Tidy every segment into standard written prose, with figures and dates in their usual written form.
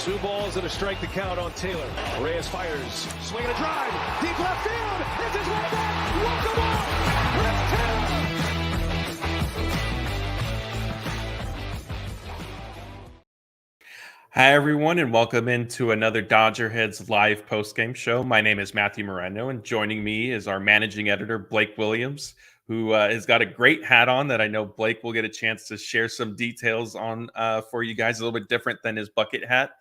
Two balls and a strike to count on Taylor. Reyes fires, swing and a drive, deep left field. It's his way back. Walk the ball. Let's Taylor. Hi, everyone, and welcome into another DodgerHeads live postgame show. My name is Matthew Moreno, and joining me is our managing editor, Blake Williams, who has got a great hat on that I know Blake will get a chance to share some details on for you guys, a little bit different than his bucket hat.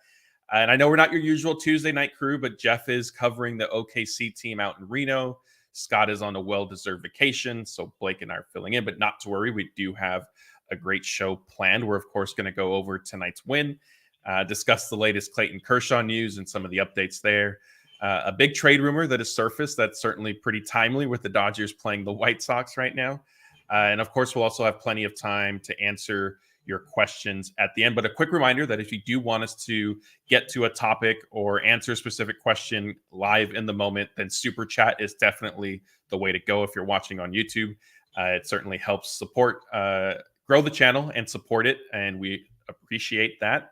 And I know we're not your usual Tuesday night crew, but Jeff is covering the OKC team out in Reno. Scott is on a well-deserved vacation, so Blake and I are filling in, but not to worry. We do have a great show planned. We're, of course, going to go over tonight's win, discuss the latest Clayton Kershaw news and some of the updates there. A big trade rumor that has surfaced that's certainly pretty timely with the Dodgers playing the White Sox right now. And, of course, we'll also have plenty of time to answer your questions at the end. But a quick reminder that if you do want us to get to a topic or answer a specific question live in the moment, then Super Chat is definitely the way to go if you're watching on YouTube. It certainly helps support, grow the channel and support it, and we appreciate that.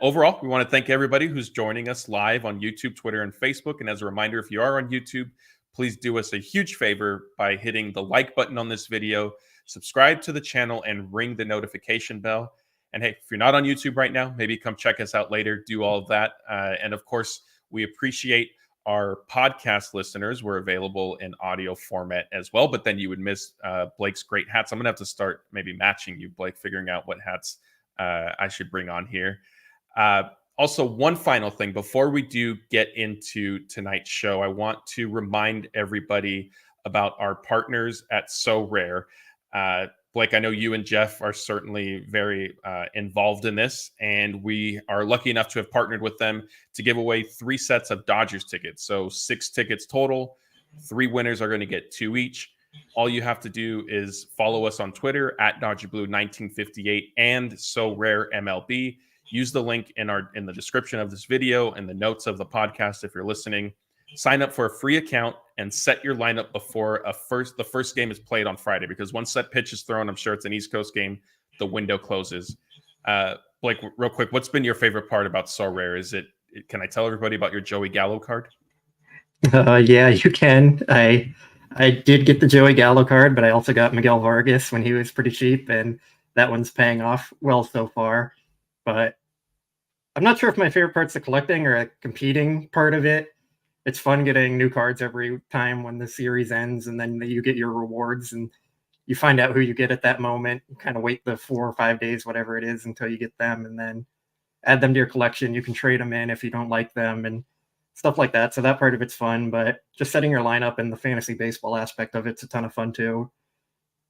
Overall, we want to thank everybody who's joining us live on YouTube, Twitter, and Facebook. And as a reminder, if you are on YouTube, please do us a huge favor by hitting the like button on this video, subscribe to the channel, and ring the notification bell. And hey, if you're not on YouTube right now, maybe come check us out later, do all of that. And of course, we appreciate our podcast listeners. We're available in audio format as well, but then you would miss Blake's great hats. I'm going to have to start maybe matching you, Blake, figuring out what hats I should bring on here. Also, one final thing before we do get into tonight's show, I want to remind everybody about our partners at So Rare. Blake, I know you and Jeff are certainly very involved in this, and we are lucky enough to have partnered with them to give away 3 sets of Dodgers tickets. So 6 tickets total. 3 winners are going to get 2 each. All you have to do is follow us on Twitter at DodgerBlue1958 and So Rare MLB. Use the link in the description of this video and the notes of the podcast if you're listening. Sign up for a free account and set your lineup before the first game is played on Friday, because once that pitch is thrown, I'm sure it's an East Coast game, the window closes. Blake, real quick, what's been your favorite part about So Rare? Can I tell everybody about your Joey Gallo card? Yeah, you can. I did get the Joey Gallo card, but I also got Miguel Rojas when he was pretty cheap, and that one's paying off well so far. But I'm not sure if my favorite part's the collecting or a competing part of it. It's fun getting new cards every time when the series ends, and then you get your rewards and you find out who you get at that moment. You kind of wait the 4 or 5 days, whatever it is, until you get them, and then add them to your collection. You can trade them in if you don't like them and stuff like that. So that part of it's fun, but just setting your lineup and the fantasy baseball aspect of it's a ton of fun too.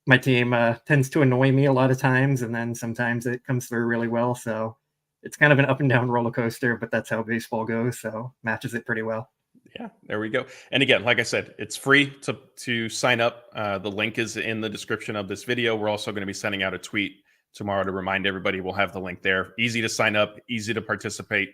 My team tends to annoy me a lot of times, and then sometimes it comes through really well. So it's kind of an up and down roller coaster, but that's how baseball goes. So matches it pretty well. Yeah, there we go. And again, like I said, it's free to sign up. The link is in the description of this video. We're also going to be sending out a tweet tomorrow to remind everybody. We'll have the link there. Easy to sign up, easy to participate.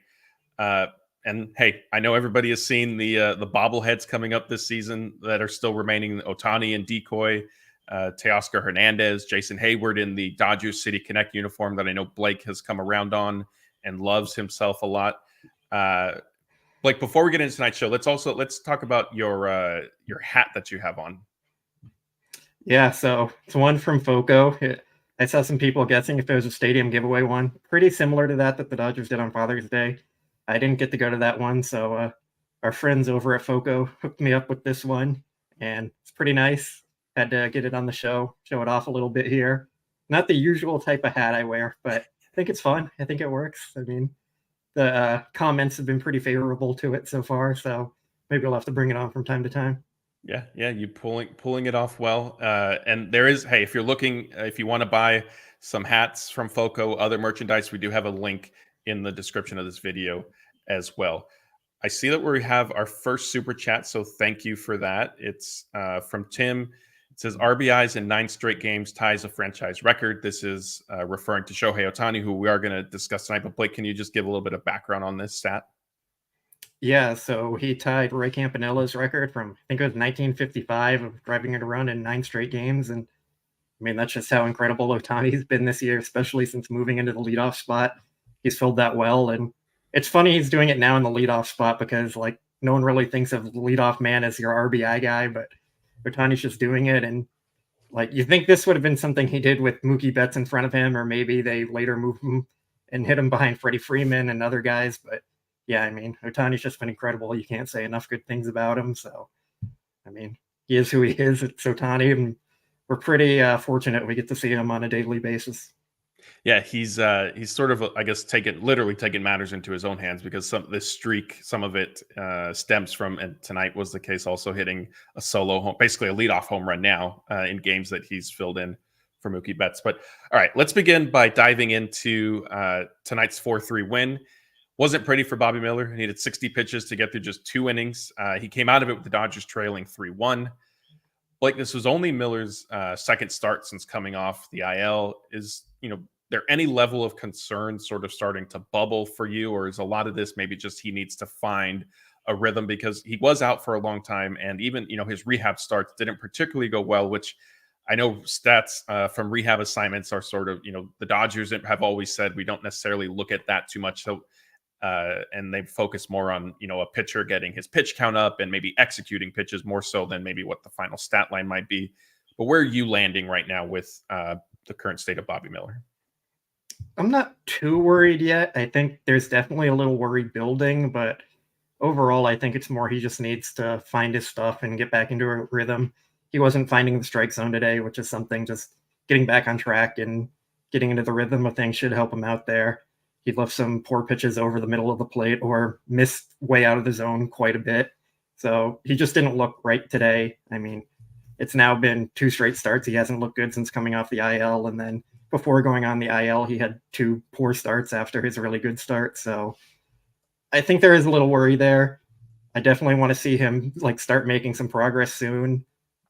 And hey, I know everybody has seen the bobbleheads coming up this season that are still remaining. Ohtani and Decoy, Teoscar Hernandez, Jason Hayward in the Dodgers City Connect uniform that I know Blake has come around on and loves himself a lot. Blake, before we get into tonight's show, let's talk about your hat that you have on. Yeah, so it's one from Foco. I saw some people guessing if it was a stadium giveaway one, pretty similar to that the Dodgers did on Father's Day. I didn't get to go to that one, so our friends over at Foco hooked me up with this one, and it's pretty nice. Had to get it on the show it off a little bit here. Not the usual type of hat I wear, but I think it's fun. I think it works. I mean, the comments have been pretty favorable to it so far, so maybe we'll have to bring it on from time to time. Yeah, you pulling it off well. And there is, hey, if you want to buy some hats from Foco, other merchandise, we do have a link in the description of this video as well. I see that we have our first super chat, so thank you for that. It's from Tim. It says RBIs in 9 straight games ties a franchise record. This is referring to Shohei Ohtani, who we are going to discuss tonight. But Blake, can you just give a little bit of background on this stat? Yeah, so he tied Roy Campanella's record from, I think it was 1955, of driving a run in 9 straight games. And I mean, that's just how incredible Ohtani's been this year, especially since moving into the leadoff spot. He's filled that well, and it's funny he's doing it now in the leadoff spot because like no one really thinks of the leadoff man as your RBI guy, but Ohtani's just doing it. And like you think this would have been something he did with Mookie Betts in front of him, or maybe they later move him and hit him behind Freddie Freeman and other guys. But yeah, I mean, Ohtani's just been incredible. You can't say enough good things about him. So, I mean, he is who he is. It's Ohtani, and we're pretty fortunate we get to see him on a daily basis. Yeah, he's sort of, I guess, literally taking matters into his own hands, because this streak, some of it stems from, and tonight was the case, also hitting a solo home, basically a leadoff home run now in games that he's filled in for Mookie Betts. But all right, let's begin by diving into tonight's 4-3 win. Wasn't pretty for Bobby Miller. He needed 60 pitches to get through just 2 innings. He came out of it with the Dodgers trailing 3-1. Blake, this was only Miller's second start since coming off the IL. Is there any level of concern sort of starting to bubble for you, or is a lot of this maybe just he needs to find a rhythm, because he was out for a long time, and even his rehab starts didn't particularly go well, which I know stats from rehab assignments are sort of, the Dodgers have always said we don't necessarily look at that too much. So and they focus more on, a pitcher getting his pitch count up and maybe executing pitches more so than maybe what the final stat line might be. But where are you landing right now with the current state of Bobby Miller? I'm not too worried yet. I think there's definitely a little worry building, but overall, I think it's more he just needs to find his stuff and get back into a rhythm. He wasn't finding the strike zone today, which is something just getting back on track and getting into the rhythm of things should help him out there. He left some poor pitches over the middle of the plate or missed way out of the zone quite a bit. So he just didn't look right today. I mean, it's now been 2 straight starts. He hasn't looked good since coming off the IL. And then before going on the IL, he had 2 poor starts after his really good start. So I think there is a little worry there. I definitely want to see him start making some progress soon,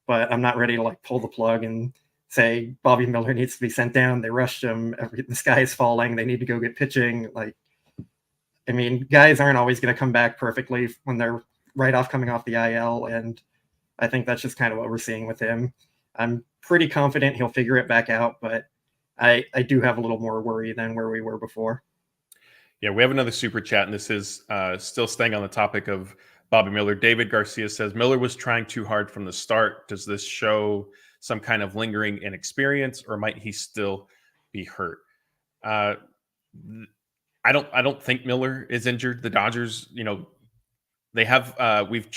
but I'm not ready to pull the plug and say Bobby Miller needs to be sent down. They rushed him. The sky is falling. They need to go get pitching. I mean, guys aren't always going to come back perfectly when they're right off coming off the IL, and I think that's just kind of what we're seeing with him. I'm pretty confident he'll figure it back out, but I do have a little more worry than where we were before. Yeah, we have another super chat, and this is still staying on the topic of Bobby Miller. David Garcia says, Miller was trying too hard from the start. Does this show some kind of lingering inexperience, or might he still be hurt? I don't think Miller is injured. The Dodgers, they have we've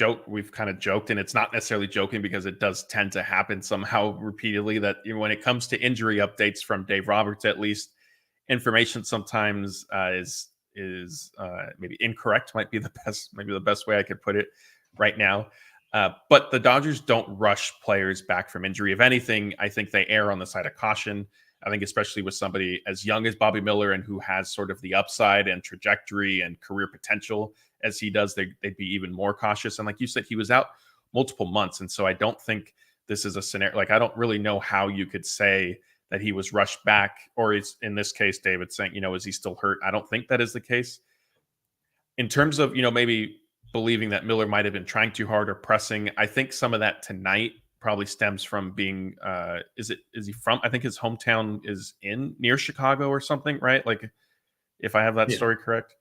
kind of joked, and it's not necessarily joking because it does tend to happen somehow repeatedly, that when it comes to injury updates from Dave Roberts, at least, information sometimes is maybe incorrect, might be the best way I could put it right now. But the Dodgers don't rush players back from injury. If anything, I think they err on the side of caution. I think especially with somebody as young as Bobby Miller and who has sort of the upside and trajectory and career potential as he does, they'd be even more cautious. And like you said, he was out multiple months. And so I don't think this is a scenario. I don't really know how you could say that he was rushed back, or is, in this case, David saying, is he still hurt? I don't think that is the case. In terms of, maybe believing that Miller might have been trying too hard or pressing, I think some of that tonight probably stems from being, is he from, I think his hometown is near Chicago or something, right? If I have that story correct.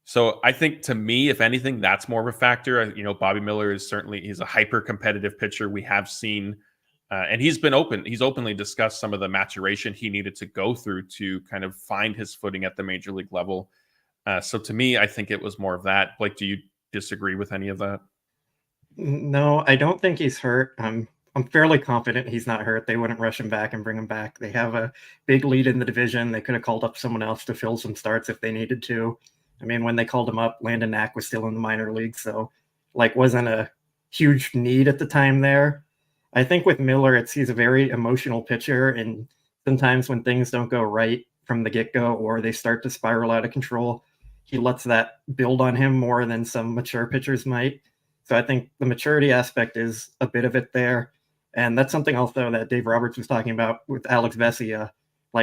So I think, to me, if anything, that's more of a factor. Bobby Miller is he's a hyper competitive pitcher. We have seen, and he's openly discussed some of the maturation he needed to go through to kind of find his footing at the major league level. So to me, I think it was more of that. Blake, do you disagree with any of that? No, I don't think he's hurt. I'm fairly confident he's not hurt. They wouldn't rush him back and bring him back. They have a big lead in the division. They could have called up someone else to fill some starts if they needed to. I mean, when they called him up, Landon Knack was still in the minor league, so wasn't a huge need at the time there. I think with Miller, he's a very emotional pitcher, and sometimes when things don't go right from the get-go or they start to spiral out of control, he lets that build on him more than some mature pitchers might. So I think the maturity aspect is a bit of it there. And that's something also that Dave Roberts was talking about with Alex Vesia.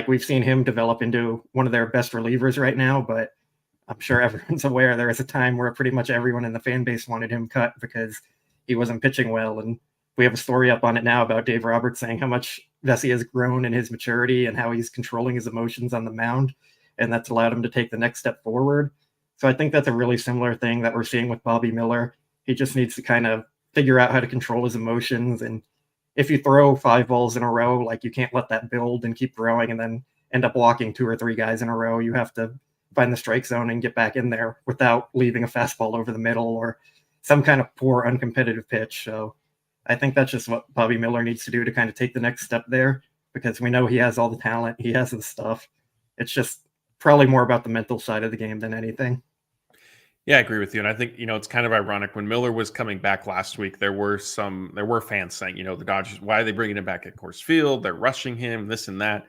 We've seen him develop into one of their best relievers right now, but I'm sure everyone's aware there was a time where pretty much everyone in the fan base wanted him cut because he wasn't pitching well. And we have a story up on it now about Dave Roberts saying how much Vesia has grown in his maturity and how he's controlling his emotions on the mound. And that's allowed him to take the next step forward. So I think that's a really similar thing that we're seeing with Bobby Miller. He just needs to kind of figure out how to control his emotions. And if you throw 5 balls in a row, like you can't let that build and keep throwing and then end up walking 2 or 3 guys in a row. You have to find the strike zone and get back in there without leaving a fastball over the middle or some kind of poor uncompetitive pitch. So I think that's just what Bobby Miller needs to do to kind of take the next step there, because we know he has all the talent. He has the stuff. It's just probably more about the mental side of the game than anything. Yeah, I agree with you. And I think, it's kind of ironic when Miller was coming back last week, there were fans saying, the Dodgers, why are they bringing him back at Coors Field? They're rushing him, this and that.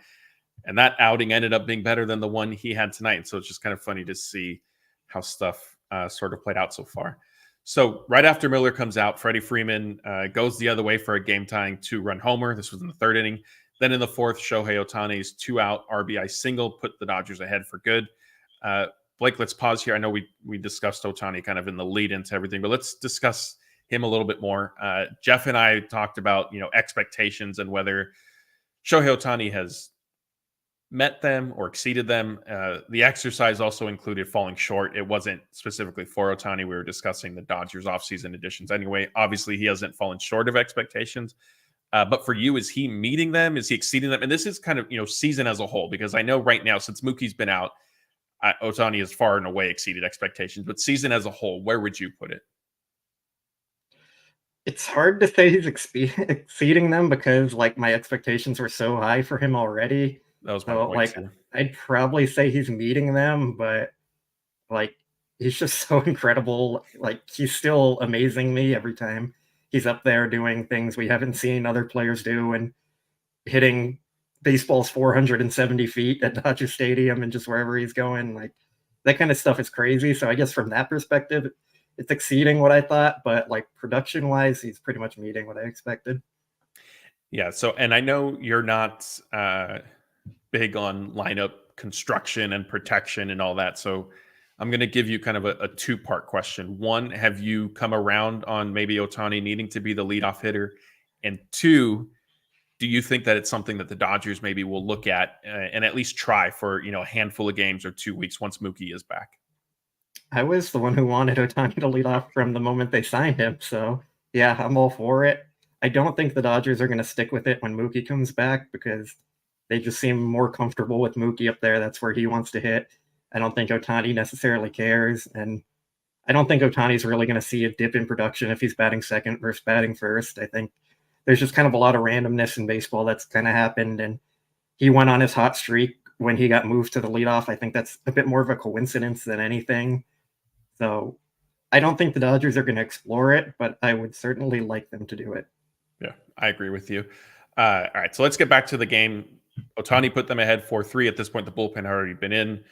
And that outing ended up being better than the one he had tonight. So it's just kind of funny to see how stuff sort of played out so far. So right after Miller comes out, Freddie Freeman goes the other way for a game-tying 2-run homer. This was in the 3rd inning. Then in the 4th, Shohei Ohtani's 2-out RBI single put the Dodgers ahead for good. Blake, let's pause here. I know we discussed Ohtani kind of in the lead into everything, but let's discuss him a little bit more. Jeff and I talked about, expectations and whether Shohei Ohtani has met them or exceeded them. The exercise also included falling short. It wasn't specifically for Ohtani. We were discussing the Dodgers offseason additions anyway. Obviously, he hasn't fallen short of expectations. But for you, is he meeting them? Is he exceeding them? And this is kind of, season as a whole, because I know right now, since Mookie's been out, Ohtani has far and away exceeded expectations. But season as a whole, where would you put it? It's hard to say he's exceeding them because, my expectations were so high for him already. That was my point too. I'd probably say he's meeting them, but, he's just so incredible. He's still amazing me every time he's up there doing things we haven't seen other players do and hitting baseball's 470 feet at Dodger Stadium and just wherever he's going. That kind of stuff is crazy. So I guess from that perspective, it's exceeding what I thought, but production wise, he's pretty much meeting what I expected. Yeah. So, and I know you're not big on lineup construction and protection and all that. So I'm going to give you kind of a 2-part question. 1, have you come around on maybe Ohtani needing to be the leadoff hitter? And 2, do you think that it's something that the Dodgers maybe will look at and at least try for, a handful of games or 2 weeks once Mookie is back? I was the one who wanted Ohtani to lead off from the moment they signed him. So, yeah, I'm all for it. I don't think the Dodgers are going to stick with it when Mookie comes back because they just seem more comfortable with Mookie up there. That's where he wants to hit. I don't think Ohtani necessarily cares. And I don't think Ohtani's really going to see a dip in production if he's batting second versus batting first. I think there's just kind of a lot of randomness in baseball that's kind of happened. And he went on his hot streak when he got moved to the leadoff. I think that's a bit more of a coincidence than anything. So I don't think the Dodgers are going to explore it, but I would certainly like them to do it. Yeah, I agree with you. All right, so let's get back to the game. Ohtani put them ahead 4-3. At this point, the bullpen had already been in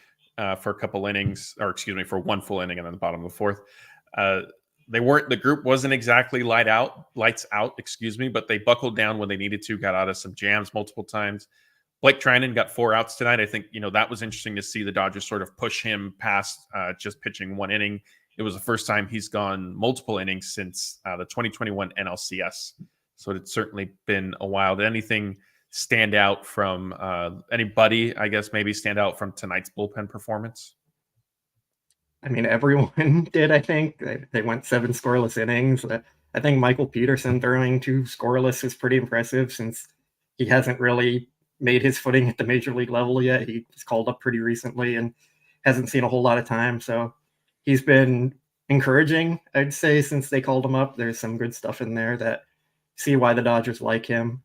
for a couple innings, for 1 full inning, and then the bottom of the 4th. The group wasn't exactly lights out, but they buckled down when they needed to, got out of some jams multiple times. Blake Trinan got 4 outs tonight. I think, that was interesting to see the Dodgers sort of push him past just pitching 1 inning. It was the first time he's gone multiple innings since the 2021 NLCS. So it's certainly been a while. Did anything stand out from anybody, I guess, maybe stand out from tonight's bullpen performance? I mean, everyone did, I think. They went 7 scoreless innings. I think Michael Peterson throwing 2 scoreless is pretty impressive since he hasn't really made his footing at the major league level yet. He was called up pretty recently and hasn't seen a whole lot of time. So he's been encouraging, I'd say, since they called him up. There's some good stuff in there that see why the Dodgers like him.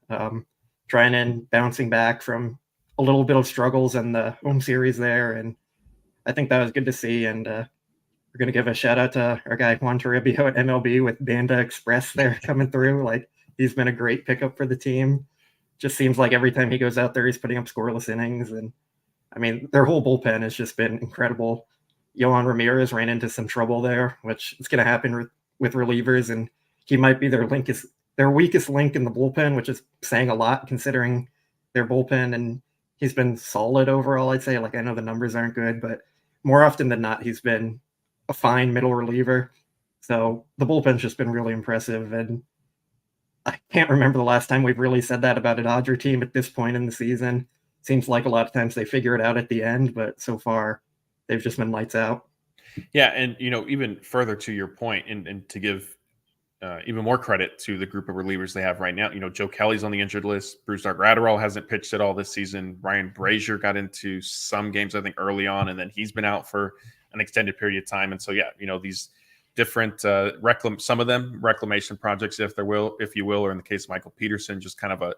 Trying and bouncing back from a little bit of struggles in the home series there. And I think that was good to see. And we're going to give a shout out to our guy Juan Toribio at MLB with Banda Express there coming through. He's been a great pickup for the team. Just seems like every time he goes out there, he's putting up scoreless innings. And I mean, their whole bullpen has just been incredible. Yohan Ramirez ran into some trouble there, which is going to happen with relievers. And he might be their weakest link in the bullpen, which is saying a lot considering their bullpen. And he's been solid overall, I'd say. I know the numbers aren't good, but more often than not, he's been a fine middle reliever. So the bullpen's just been really impressive. And I can't remember the last time we've really said that about a Dodger team at this point in the season. Seems like a lot of times they figure it out at the end, but so far they've just been lights out. Yeah, and even further to your point, and to give even more credit to the group of relievers they have right now. Joe Kelly's on the injured list. Bruce Dark-Gratterall hasn't pitched at all this season. Ryan Brazier got into some games, I think, early on, and then he's been out for an extended period of time. And so, yeah, these different some of them reclamation projects, if you will, or in the case of Michael Peterson, just kind of a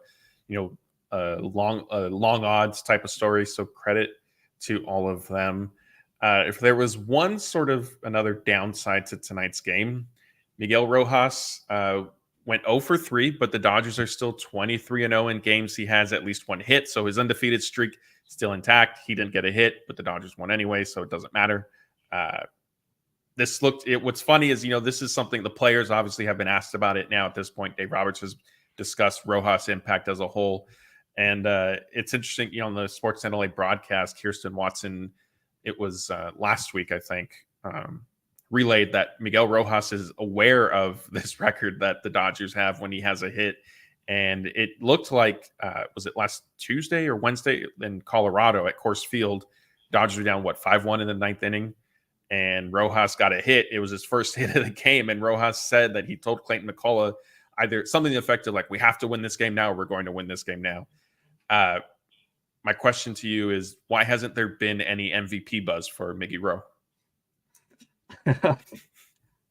long odds type of story. So credit to all of them. If there was one sort of another downside to tonight's game, Miguel Rojas went 0 for 3, but the Dodgers are still 23-0 in games he has at least one hit. So his undefeated streak still intact. He didn't get a hit, but the Dodgers won anyway, so it doesn't matter. What's funny is, this is something the players obviously have been asked about it now at this point. Dave Roberts has discussed Rojas' impact as a whole. And it's interesting, on the Sportsnet LA broadcast, Kirsten Watson, it was last week, I think, relayed that Miguel Rojas is aware of this record that the Dodgers have when he has a hit. And it looked like, was it last Tuesday or Wednesday in Colorado at Coors Field? Dodgers were down, 5-1 in the ninth inning? And Rojas got a hit. It was his first hit of the game. And Rojas said that he told Clayton McCullough either something to the effect of, like, we have to win this game now, or we're going to win this game now. My question to you is, why hasn't there been any MVP buzz for Miggy Rowe?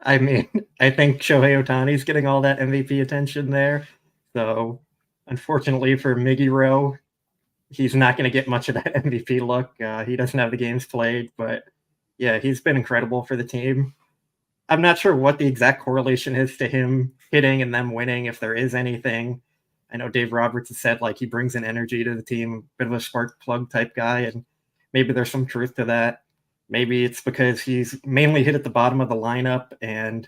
I mean, I think Shohei Ohtani's getting all that MVP attention there. So, unfortunately for Miggy Rowe, he's not going to get much of that MVP look. He doesn't have the games played, but yeah, he's been incredible for the team. I'm not sure what the exact correlation is to him hitting and them winning, if there is anything. I know Dave Roberts has said, like, he brings an energy to the team, a bit of a spark plug type guy, and maybe there's some truth to that. Maybe it's because he's mainly hit at the bottom of the lineup, and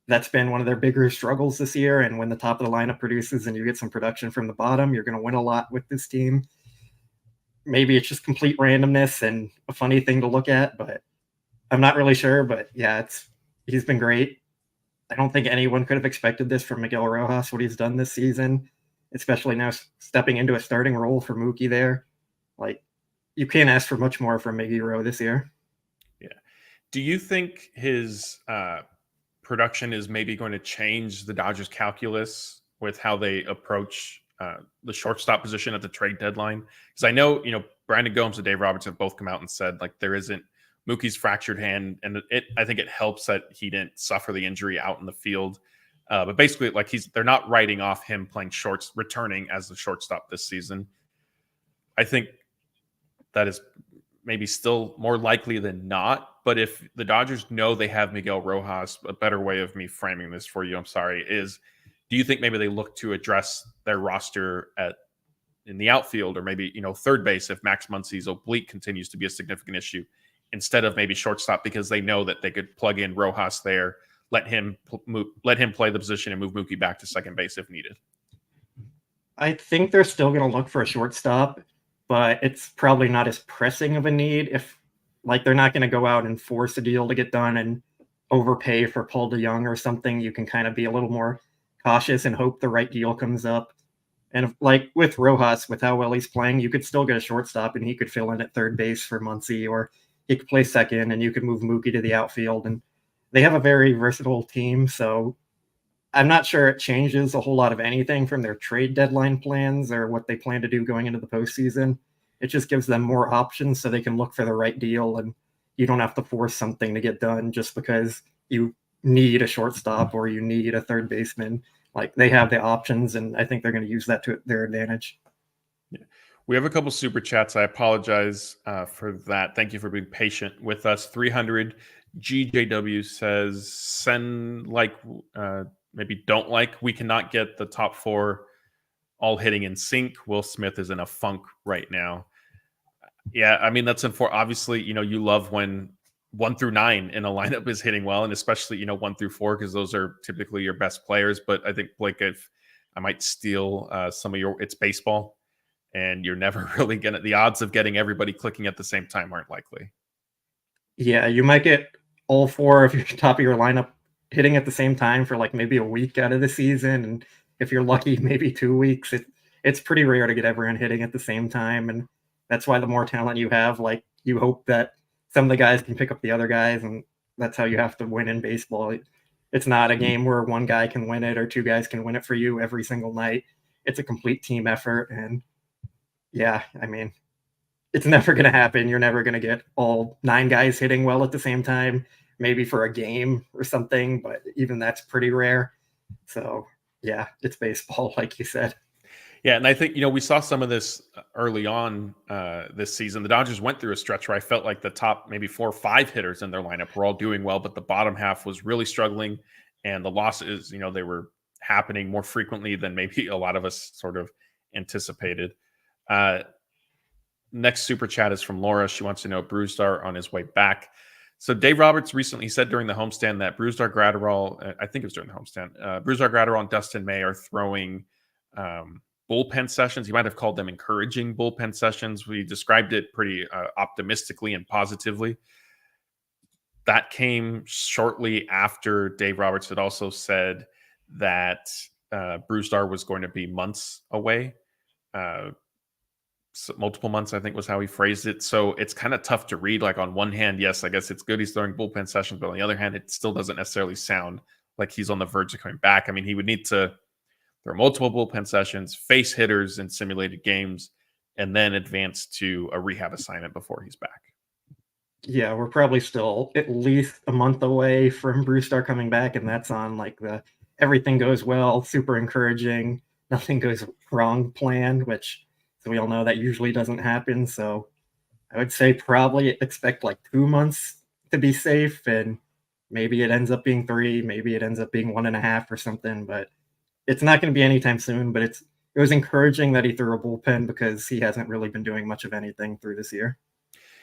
that's been one of their bigger struggles this year. And when the top of the lineup produces and you get some production from the bottom, you're going to win a lot with this team. Maybe it's just complete randomness and a funny thing to look at, but I'm not really sure. But yeah, he's been great. I don't think anyone could have expected this from Miguel Rojas, what he's done this season, especially now stepping into a starting role for Mookie there. Like, you can't ask for much more from Miggy Rowe this year. Yeah. Do you think his production is maybe going to change the Dodgers calculus with how they approach the shortstop position at the trade deadline? Because I know, Brandon Gomes and Dave Roberts have both come out and said, like, there isn't Mookie's fractured hand, and I think it helps that he didn't suffer the injury out in the field. But basically, like, they're not writing off him playing returning as the shortstop this season. I think that is maybe still more likely than not. But if the Dodgers know they have Miguel Rojas, a better way of me framing this for you, I'm sorry, is, do you think maybe they look to address their roster in the outfield, or maybe, third base if Max Muncy's oblique continues to be a significant issue, instead of maybe shortstop, because they know that they could plug in Rojas there, let him play the position, and move Mookie back to second base if needed? I think they're still going to look for a shortstop, but it's probably not as pressing of a need. If, like, they're not going to go out and force a deal to get done and overpay for Paul DeJong or something. You can kind of be a little more cautious and hope the right deal comes up. And if, like with Rojas, with how well he's playing, you could still get a shortstop and he could fill in at third base for Muncy, or he could play second and you could move Mookie to the outfield. And they have a very versatile team, so I'm not sure it changes a whole lot of anything from their trade deadline plans or what they plan to do going into the postseason. It just gives them more options so they can look for the right deal, and you don't have to force something to get done just because you need a shortstop or you need a third baseman. Like, they have the options, and I think they're going to use that to their advantage. Yeah. We have a couple super chats. I apologize for that. Thank you for being patient with us. 300 GJW says, send like, maybe don't like, we cannot get the top four all hitting in sync. Will Smith is in a funk right now. Yeah, I mean, that's obviously, you love when 1 through 9 in a lineup is hitting well, and especially, 1 through 4, because those are typically your best players. But I think, Blake, if I might steal some of it's baseball, and you're never really the odds of getting everybody clicking at the same time aren't likely. Yeah, you might get all 4 of your top of your lineup hitting at the same time for like maybe a week out of the season, and if you're lucky, maybe 2 weeks. It's pretty rare to get everyone hitting at the same time, and that's why the more talent you have, like, you hope that some of the guys can pick up the other guys, and that's how you have to win in baseball. It's not a game where one guy can win it or two guys can win it for you every single night. It's a complete team effort. And yeah, I mean, it's never going to happen. You're never going to get all 9 guys hitting well at the same time, maybe for a game or something, but even that's pretty rare. So yeah, it's baseball, like you said. Yeah, and I think, we saw some of this early on this season. The Dodgers went through a stretch where I felt like the top maybe 4 or 5 hitters in their lineup were all doing well, but the bottom half was really struggling, and the losses, they were happening more frequently than maybe a lot of us sort of anticipated. Next super chat is from Laura. She wants to know Brusdar on his way back. So Dave Roberts recently said during the homestand that Brusdar, Gratterall, I think it was during the homestand, Brusdar, Gratterall, and Dustin May are throwing bullpen sessions. He might have called them encouraging bullpen sessions. We described it pretty optimistically and positively. That came shortly after Dave Roberts had also said that Brusdar was going to be months away. So multiple months, I think, was how he phrased it. So it's kind of tough to read. Like, on one hand, yes, I guess it's good he's throwing bullpen sessions, but on the other hand, it still doesn't necessarily sound like he's on the verge of coming back. I mean, he would need to throw multiple bullpen sessions, face hitters in simulated games, and then advance to a rehab assignment before he's back. Yeah, we're probably still at least a month away from Brusdar coming back, and that's on like the everything goes well, super encouraging, nothing goes wrong plan, which, so we all know that usually doesn't happen. So I would say probably expect like 2 months to be safe, and maybe it ends up being 3, maybe it ends up being 1.5 or something, but it's not going to be anytime soon. But it was encouraging that he threw a bullpen because he hasn't really been doing much of anything through this year.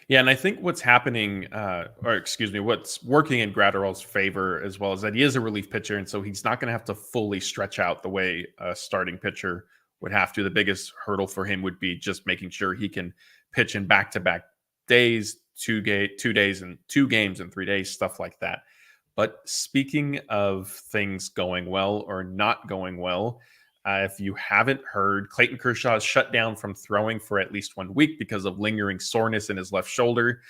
Yeah, and I think what's happening, what's working in Gratterall's favor as well is that he is a relief pitcher, and so he's not going to have to fully stretch out the way a starting pitcher would have to. The biggest hurdle for him would be just making sure he can pitch in back-to-back days, 2 days and 2 games in 3 days, stuff like that. But speaking of things going well or not going well, if you haven't heard, Clayton Kershaw is shut down from throwing for at least 1 week because of lingering soreness in his left shoulder.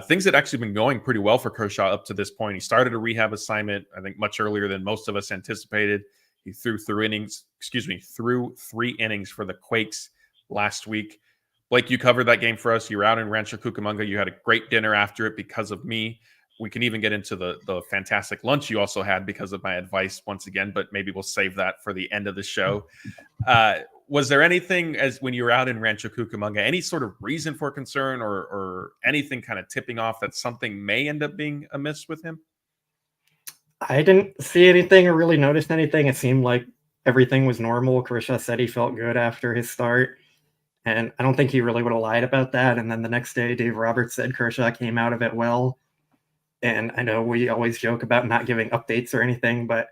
Things had actually been going pretty well for Kershaw up to this point. He started a rehab assignment, I think, much earlier than most of us anticipated. He threw 3 innings for the Quakes last week. Blake, you covered that game for us. You were out in Rancho Cucamonga. You had a great dinner after it because of me. We can even get into the fantastic lunch you also had because of my advice once again, but maybe we'll save that for the end of the show. Was there anything, as when you were out in Rancho Cucamonga, any sort of reason for concern or anything kind of tipping off that something may end up being amiss with him? I didn't see anything or really noticed anything. It seemed like everything was normal. Kershaw said he felt good after his start, and I don't think he really would have lied about that. And then the next day, Dave Roberts said Kershaw came out of it well. And I know we always joke about not giving updates or anything, but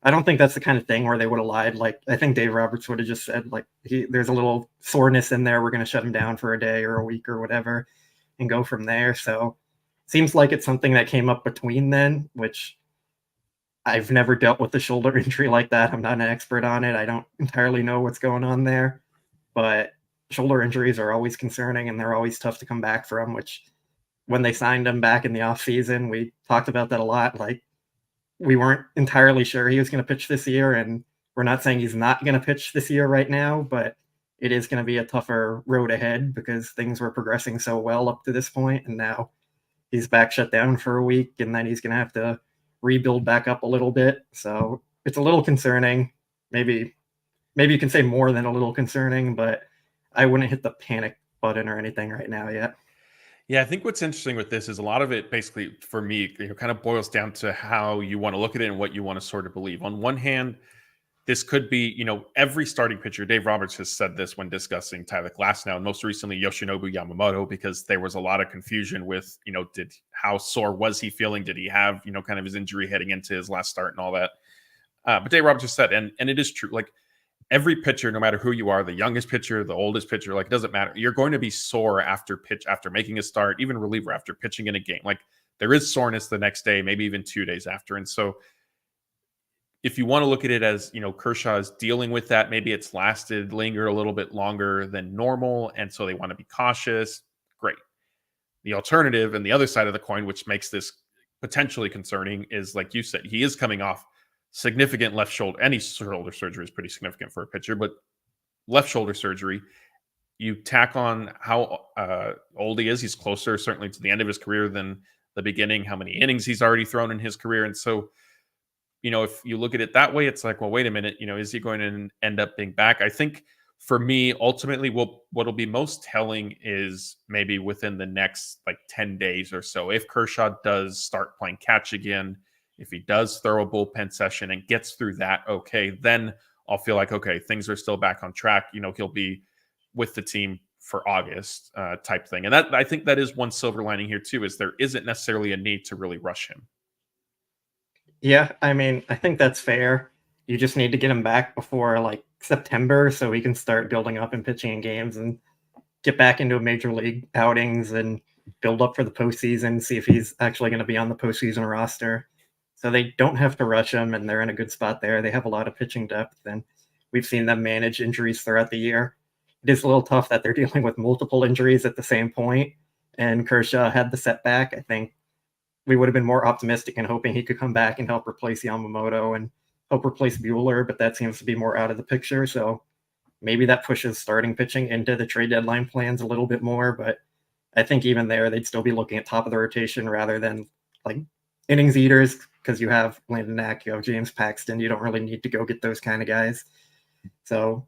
I don't think that's the kind of thing where they would have lied. Like, I think Dave Roberts would have just said, like, there's a little soreness in there. We're going to shut him down for a day or a week or whatever and go from there. So seems like it's something that came up between then, which I've never dealt with a shoulder injury like that. I'm not an expert on it. I don't entirely know what's going on there, but shoulder injuries are always concerning and they're always tough to come back from, which when they signed him back in the off season, we talked about that a lot. Like, we weren't entirely sure he was going to pitch this year, and we're not saying he's not going to pitch this year right now, but it is going to be a tougher road ahead because things were progressing so well up to this point, and now he's back shut down for a week, and then he's going to have to rebuild back up a little bit. So it's a little concerning. Maybe you can say more than a little concerning, but I wouldn't hit the panic button or anything right now yet. Yeah, I think what's interesting with this is a lot of it basically, for me, kind of boils down to how you want to look at it and what you want to sort of believe. On one hand, this could be, every starting pitcher. Dave Roberts has said this when discussing Tyler Glasnow and most recently Yoshinobu Yamamoto, because there was a lot of confusion with, how sore was he feeling? Did he have, kind of his injury heading into his last start and all that? But Dave Roberts has said, and it is true, like, every pitcher, no matter who you are, the youngest pitcher, the oldest pitcher, like, it doesn't matter. You're going to be sore after making a start, even reliever after pitching in a game. Like, there is soreness the next day, maybe even 2 days after. And so if you want to look at it as, Kershaw is dealing with that, maybe it's lingered a little bit longer than normal, and so they want to be cautious. Great. The alternative and the other side of the coin, which makes this potentially concerning is, like you said, he is coming off significant left shoulder. Any shoulder surgery is pretty significant for a pitcher, but left shoulder surgery. You tack on how old he is. He's closer, certainly, to the end of his career than the beginning, how many innings he's already thrown in his career. And so, if you look at it that way, it's like, well, wait a minute, is he going to end up being back? I think for me, ultimately, what'll be most telling is maybe within the next 10 days or so. If Kershaw does start playing catch again, if he does throw a bullpen session and gets through that, okay, then I'll feel like, okay, things are still back on track. He'll be with the team for August type thing. And that, I think that is one silver lining here too, is there isn't necessarily a need to really rush him. Yeah, I mean, I think that's fair. You just need to get him back before September so he can start building up and pitching in games and get back into major league outings and build up for the postseason, see if he's actually going to be on the postseason roster. So they don't have to rush him, and they're in a good spot there. They have a lot of pitching depth, and we've seen them manage injuries throughout the year. It is a little tough that they're dealing with multiple injuries at the same point, and Kershaw had the setback. I think we would have been more optimistic and hoping he could come back and help replace Yamamoto and help replace Buehler, but that seems to be more out of the picture. So maybe that pushes starting pitching into the trade deadline plans a little bit more, but I think even there, they'd still be looking at top of the rotation rather than innings eaters, because you have Landon Knack, you have James Paxton. You don't really need to go get those kind of guys. So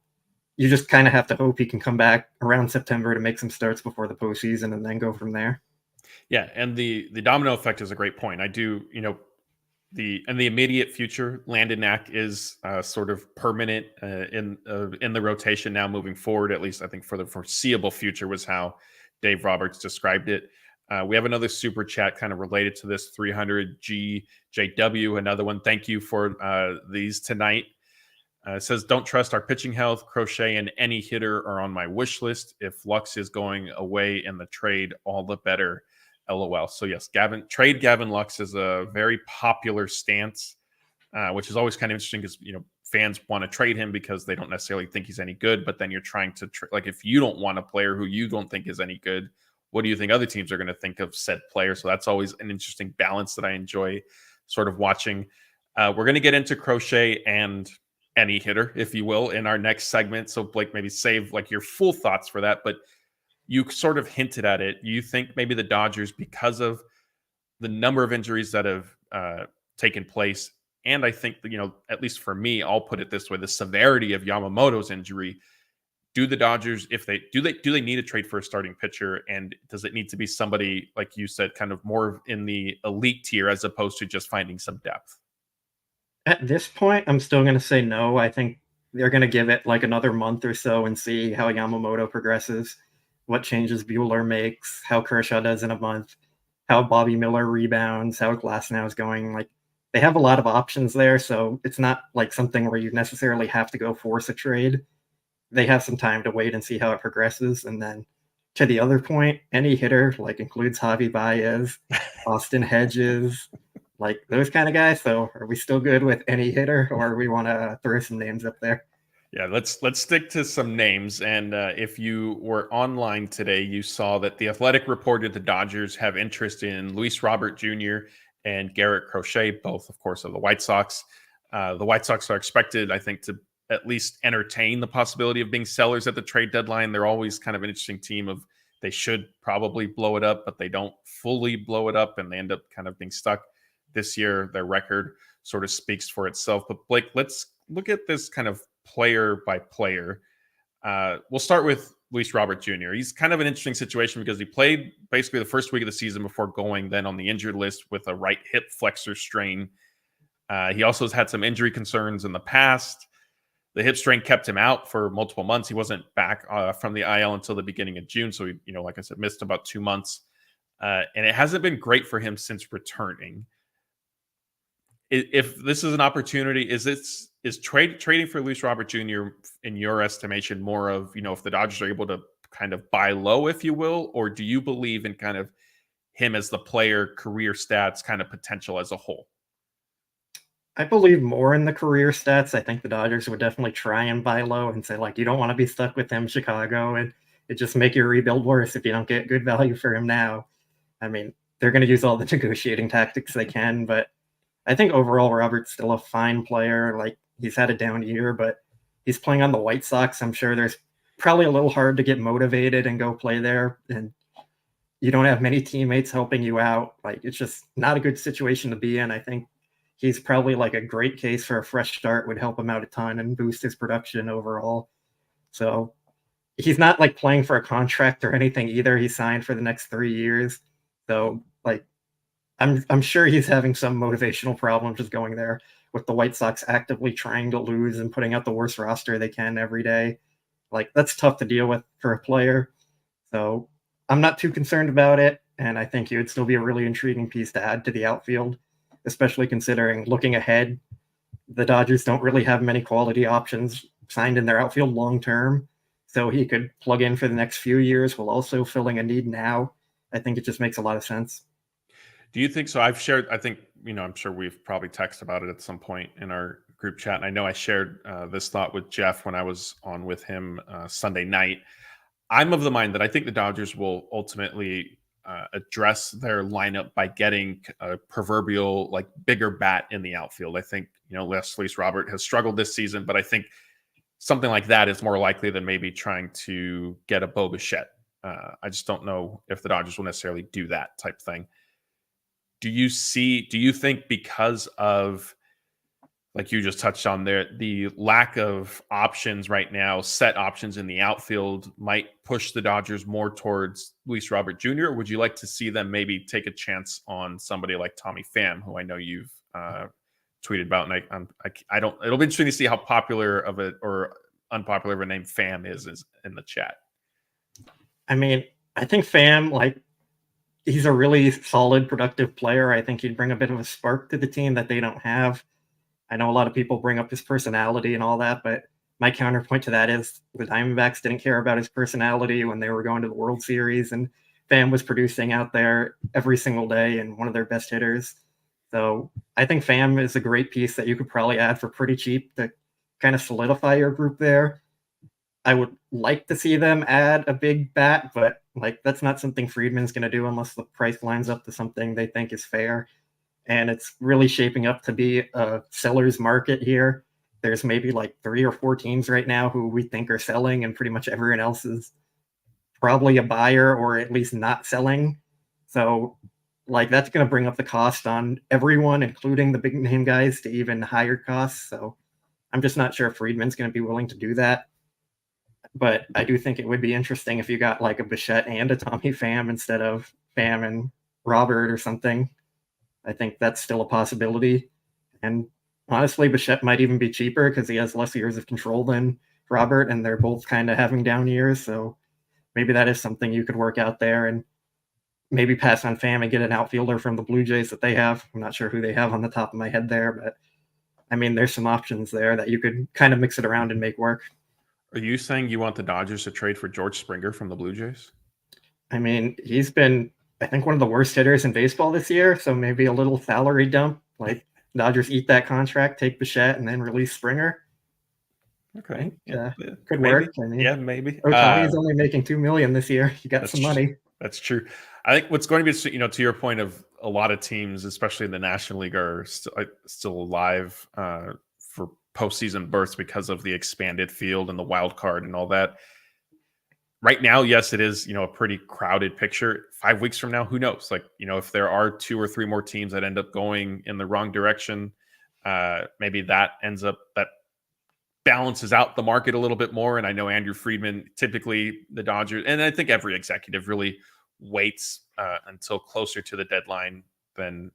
you just kind of have to hope he can come back around September to make some starts before the postseason and then go from there. Yeah, and the domino effect is a great point. I do, the immediate future, Landon Knack is sort of permanent in the rotation now moving forward. At least I think for the foreseeable future was how Dave Roberts described it. We have another super chat kind of related to this, 300GJW, another one. Thank you for these tonight. It says, don't trust our pitching health. Crochet and any hitter are on my wish list. If Lux is going away in the trade, all the better. LOL. So yes, trade Gavin Lux is a very popular stance, which is always kind of interesting because, fans want to trade him because they don't necessarily think he's any good, but then you're trying to if you don't want a player who you don't think is any good, what do you think other teams are going to think of said player? So that's always an interesting balance that I enjoy sort of watching. We're going to get into Crochet and any hitter, if you will, in our next segment. So Blake, maybe save your full thoughts for that, but you sort of hinted at it. You think maybe the Dodgers, because of the number of injuries that have taken place, and I think at least for me, I'll put it this way: the severity of Yamamoto's injury. Do the Dodgers, if they do they need a trade for a starting pitcher, and does it need to be somebody like you said, kind of more in the elite tier as opposed to just finding some depth? At this point, I'm still going to say no. I think they're going to give it another month or so and see how Yamamoto progresses, what changes Buehler makes, how Kershaw does in a month, how Bobby Miller rebounds, how Glasnow is going. They have a lot of options there, so it's not something where you necessarily have to go force a trade. They have some time to wait and see how it progresses. And then to the other point, any hitter includes Javi Baez, Austin Hedges, those kind of guys. So are we still good with any hitter, or we want to throw some names up there? Yeah, let's stick to some names. And if you were online today, you saw that The Athletic reported the Dodgers have interest in Luis Robert Jr. and Garrett Crochet, both, of course, of the White Sox. The White Sox are expected, I think, to at least entertain the possibility of being sellers at the trade deadline. They're always kind of an interesting team of they should probably blow it up, but they don't fully blow it up, and they end up kind of being stuck. This year, their record sort of speaks for itself. But Blake, let's look at this kind of player by player. We'll start with Luis Robert Jr. He's kind of an interesting situation because he played basically the first week of the season before going then on the injured list with a right hip flexor strain. He also has had some injury concerns in the past. The hip strain kept him out for multiple months. He wasn't back from the IL until the beginning of June. So he, like I said, missed about 2 months. And it hasn't been great for him since returning. If this is an opportunity, is trading for Luis Robert Jr. in your estimation more of, if the Dodgers are able to kind of buy low, if you will, or do you believe in kind of him as the player, career stats, kind of potential as a whole? I believe more in the career stats. I think the Dodgers would definitely try and buy low and say, you don't want to be stuck with him, Chicago, and it just make your rebuild worse if you don't get good value for him now. I mean, they're going to use all the negotiating tactics they can. But I think overall, Robert's still a fine player. Like, he's had a down year, but he's playing on the White Sox. I'm sure there's probably a little hard to get motivated and go play there. And you don't have many teammates helping you out. Like, it's just not a good situation to be in. I think he's probably like a great case for a fresh start, would help him out a ton and boost his production overall. So he's not like playing for a contract or anything either. He signed for the next 3 years. So like, I'm sure he's having some motivational problem just going there with the White Sox actively trying to lose and putting out the worst roster they can every day. Like, that's tough to deal with for a player. So I'm not too concerned about it. And I think he would still be a really intriguing piece to add to the outfield, especially considering looking ahead, the Dodgers don't really have many quality options signed in their outfield long-term. So he could plug in for the next few years while also filling a need now. I think it just makes a lot of sense. Do you think so? I've shared, I think, I'm sure we've probably texted about it at some point in our group chat. And I know I shared this thought with Jeff when I was on with him Sunday night. I'm of the mind that I think the Dodgers will ultimately address their lineup by getting a proverbial, like, bigger bat in the outfield. I think, Luis Robert has struggled this season, but I think something like that is more likely than maybe trying to get a Bo Bichette. I just don't know if the Dodgers will necessarily do that type thing. Do you think because of, like you just touched on there, the lack of options right now, set options in the outfield, might push the Dodgers more towards Luis Robert Jr.? Or would you like to see them maybe take a chance on somebody like Tommy Pham, who I know you've tweeted about? And I don't, it'll be interesting to see how popular of it or unpopular of a name Pham is in the chat. I mean, I think Pham, like, he's a really solid, productive player. I think he'd bring a bit of a spark to the team that they don't have. I know a lot of people bring up his personality and all that, but my counterpoint to that is the Diamondbacks didn't care about his personality when they were going to the World Series, and Pham was producing out there every single day and one of their best hitters. So I think Pham is a great piece that you could probably add for pretty cheap to kind of solidify your group there. I would like to see them add a big bat, but like, that's not something Friedman's going to do unless the price lines up to something they think is fair. And it's really shaping up to be a seller's market here. There's maybe like 3 or 4 teams right now who we think are selling, and pretty much everyone else is probably a buyer or at least not selling. So like, that's going to bring up the cost on everyone, including the big name guys, to even higher costs. So I'm just not sure if Friedman's going to be willing to do that. But I do think it would be interesting if you got like a Bichette and a Tommy Pham instead of Pham and Robert or something. I think that's still a possibility. And honestly, Bichette might even be cheaper because he has less years of control than Robert, and they're both kind of having down years. So maybe that is something you could work out there, and maybe pass on Pham and get an outfielder from the Blue Jays that they have. I'm not sure who they have on the top of my head there, but I mean, there's some options there that you could kind of mix it around and make work. Are you saying you want the Dodgers to trade for George Springer from the Blue Jays? I mean, he's been, I think, one of the worst hitters in baseball this year. So maybe a little salary dump, like Dodgers eat that contract, take Bichette, and then release Springer. Okay, could maybe work. I mean, maybe. Ohtani's only making $2 million this year. You got some money. That's true. I think what's going to be, to your point of a lot of teams, especially in the National League, are still alive for postseason berths because of the expanded field and the wild card and all that. Right now, yes, it is, a pretty crowded picture. 5 weeks from now, who knows? Like, if there are 2 or 3 more teams that end up going in the wrong direction, maybe that balances out the market a little bit more. And I know Andrew Friedman, typically the Dodgers, and I think every executive really waits until closer to the deadline than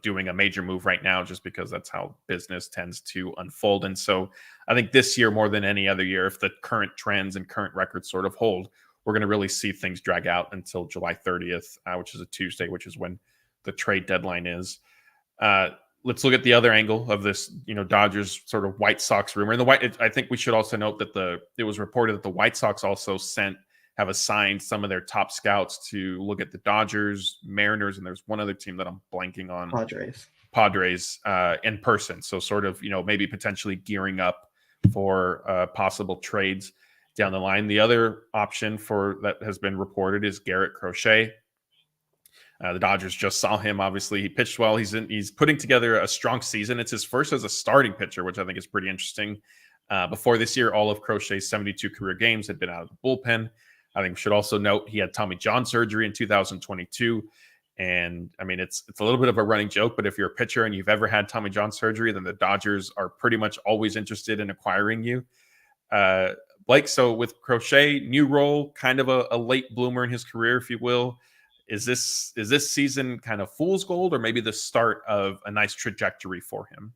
doing a major move right now, just because that's how business tends to unfold. And so I think this year, more than any other year, if the current trends and current records sort of hold, we're going to really see things drag out until July 30th, which is a Tuesday, which is when the trade deadline is. Let's look at the other angle of this, Dodgers sort of White Sox rumor. And I think we should also note that it was reported that the White Sox also have assigned some of their top scouts to look at the Dodgers, Mariners, and there's one other team that I'm blanking on. Padres in person. So sort of, maybe potentially gearing up for possible trades down the line. The other option that has been reported is Garrett Crochet. The Dodgers just saw him. Obviously, he pitched well. He's putting together a strong season. It's his first as a starting pitcher, which I think is pretty interesting. Before this year, all of Crochet's 72 career games had been out of the bullpen. I think we should also note he had Tommy John surgery in 2022. And I mean, it's a little bit of a running joke, but if you're a pitcher and you've ever had Tommy John surgery, then the Dodgers are pretty much always interested in acquiring you. Blake, so with Crochet, new role, kind of a late bloomer in his career, if you will. Is this season kind of fool's gold, or maybe the start of a nice trajectory for him?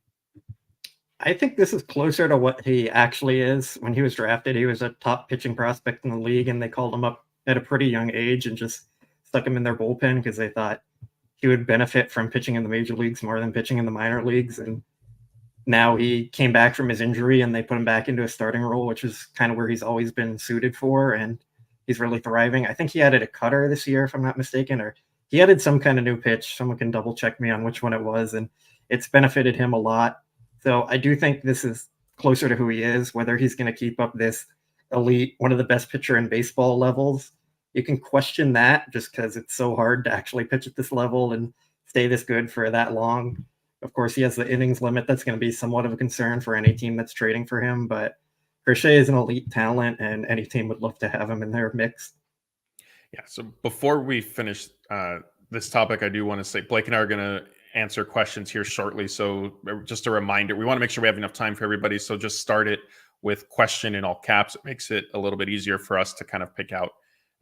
I think this is closer to what he actually is. When he was drafted, he was a top pitching prospect in the league, and they called him up at a pretty young age and just stuck him in their bullpen because they thought he would benefit from pitching in the major leagues more than pitching in the minor leagues. And now he came back from his injury and they put him back into a starting role, which is kind of where he's always been suited for. And he's really thriving. I think he added a cutter this year, if I'm not mistaken, or he added some kind of new pitch. Someone can double check me on which one it was. And it's benefited him a lot. So I do think this is closer to who he is. Whether he's going to keep up this elite, one of the best pitcher in baseball levels, you can question that just because it's so hard to actually pitch at this level and stay this good for that long. Of course, he has the innings limit. That's going to be somewhat of a concern for any team that's trading for him. But Crochet is an elite talent, and any team would love to have him in their mix. Yeah, so before we finish this topic, I do want to say Blake and I are going to answer questions here shortly. So just a reminder, we want to make sure we have enough time for everybody. So just start it with question in all caps. It makes it a little bit easier for us to kind of pick out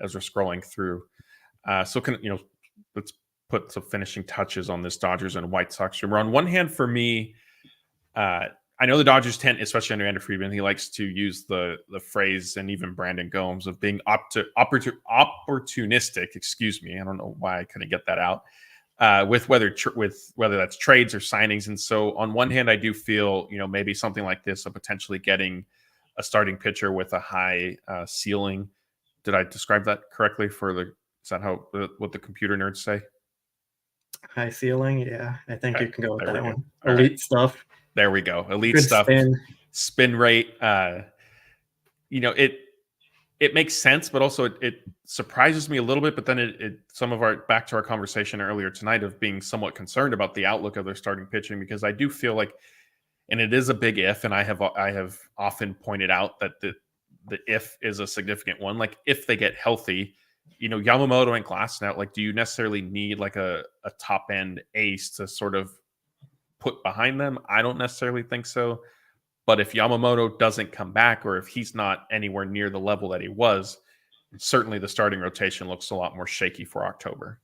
as we're scrolling through. Let's put some finishing touches on this Dodgers and White Sox rumor. On one hand, for me, I know the Dodgers tend, especially under Andrew Friedman, he likes to use the phrase, and even Brandon Gomes, of being opportunistic. Excuse me, I don't know why I couldn't get that out. With whether that's trades or signings. And so on one hand, I do feel, maybe something like this of potentially getting a starting pitcher with a high ceiling. Did I describe that correctly? Is that what the computer nerds say? High ceiling, yeah. I think you can go with that one. All elite stuff. There we go. Elite Good stuff. Spin rate. It makes sense, but also it surprises me a little bit. But then back to our conversation earlier tonight of being somewhat concerned about the outlook of their starting pitching, because I do feel like, and it is a big if, and I have often pointed out that the if is a significant one. Like if they get healthy, Yamamoto and Glasnow, like, do you necessarily need like a top end ace to sort of put behind them? I don't necessarily think so. But if Yamamoto doesn't come back, or if he's not anywhere near the level that he was, certainly the starting rotation looks a lot more shaky for October.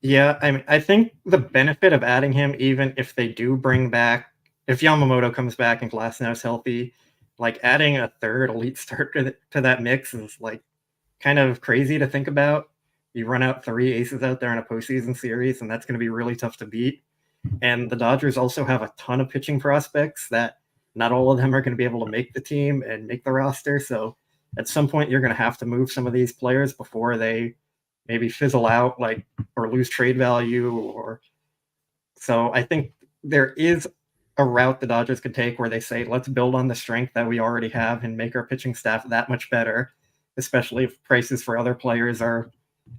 Yeah, I think the benefit of adding him, even if they do bring back, if Yamamoto comes back and Glasnow's healthy, like adding a third elite starter to that mix is like kind of crazy to think about. You run out 3 aces out there in a postseason series, and that's going to be really tough to beat. And the Dodgers also have a ton of pitching prospects that not all of them are going to be able to make the team and make the roster. So at some point, you're going to have to move some of these players before they maybe fizzle out, or lose trade value. So I think there is a route the Dodgers could take where they say, let's build on the strength that we already have and make our pitching staff that much better, especially if prices for other players are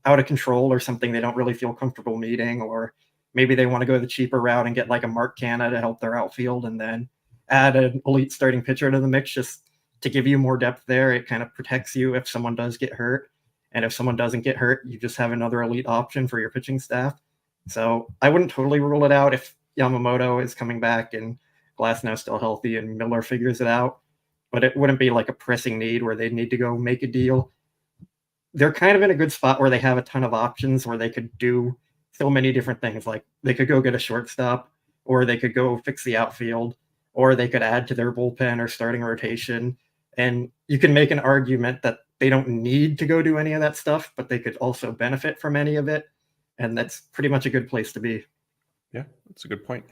out of control or something they don't really feel comfortable meeting, or maybe they want to go the cheaper route and get like a Mark Canha to help their outfield and then add an elite starting pitcher to the mix just to give you more depth there. It kind of protects you if someone does get hurt. And if someone doesn't get hurt, you just have another elite option for your pitching staff. So I wouldn't totally rule it out if Yamamoto is coming back and Glasnow's still healthy and Miller figures it out. But it wouldn't be like a pressing need where they need to go make a deal. They're kind of in a good spot where they have a ton of options where they could do so many different things. Like they could go get a shortstop, or they could go fix the outfield, or they could add to their bullpen or starting rotation. And you can make an argument that they don't need to go do any of that stuff, but they could also benefit from any of it. And that's pretty much a good place to be. Yeah, that's a good point.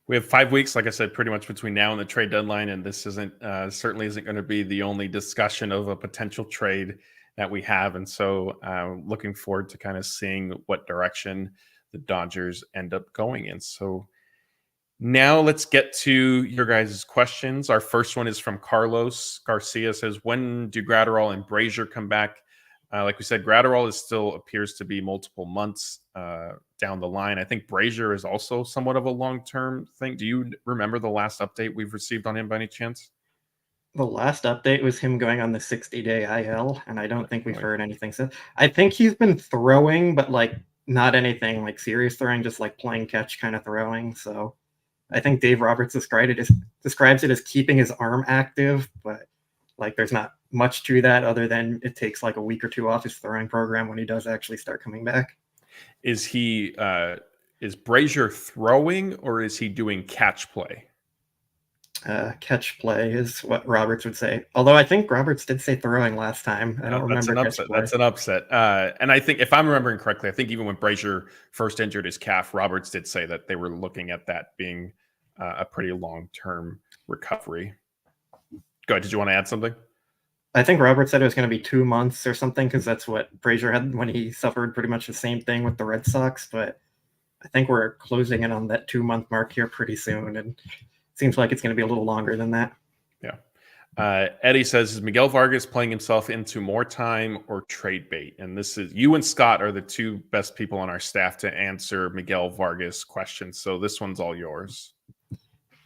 We have 5 weeks, like I said, pretty much between now and the trade deadline. And this certainly isn't going to be the only discussion of a potential trade that we have. And so looking forward to kind of seeing what direction the Dodgers end up going in. So now let's get to your guys' questions. Our first one is from Carlos Garcia. Says, when do Gratterall and Brazier come back? Like we said, Gratterall still appears to be multiple months down the line. I think Brazier is also somewhat of a long-term thing. Do you remember the last update we've received on him by any chance? The last update was him going on the 60-day IL, and I don't think we've heard anything since. I think he's been throwing, but like not anything like serious throwing, just like playing catch kind of throwing. So I think Dave Roberts describes it as keeping his arm active, but like there's not much to that other than it takes like a week or two off his throwing program when he does actually start coming back. Is Brazier throwing, or is he doing catch play? Catch play is what Roberts would say. Although I think Roberts did say throwing last time. I don't remember. That's an upset. And I think if I'm remembering correctly, I think even when Brazier first injured his calf, Roberts did say that they were looking at that being a pretty long-term recovery. Go ahead. Did you want to add something? I think Roberts said it was going to be 2 months or something, because that's what Brazier had when he suffered pretty much the same thing with the Red Sox. But I think we're closing in on that 2-month mark here pretty soon, and it seems like it's going to be a little longer than that. Yeah. Eddie says, is Miguel Vargas playing himself into more time or trade bait? And this is, you and Scott are the two best people on our staff to answer Miguel Vargas questions. So this one's all yours.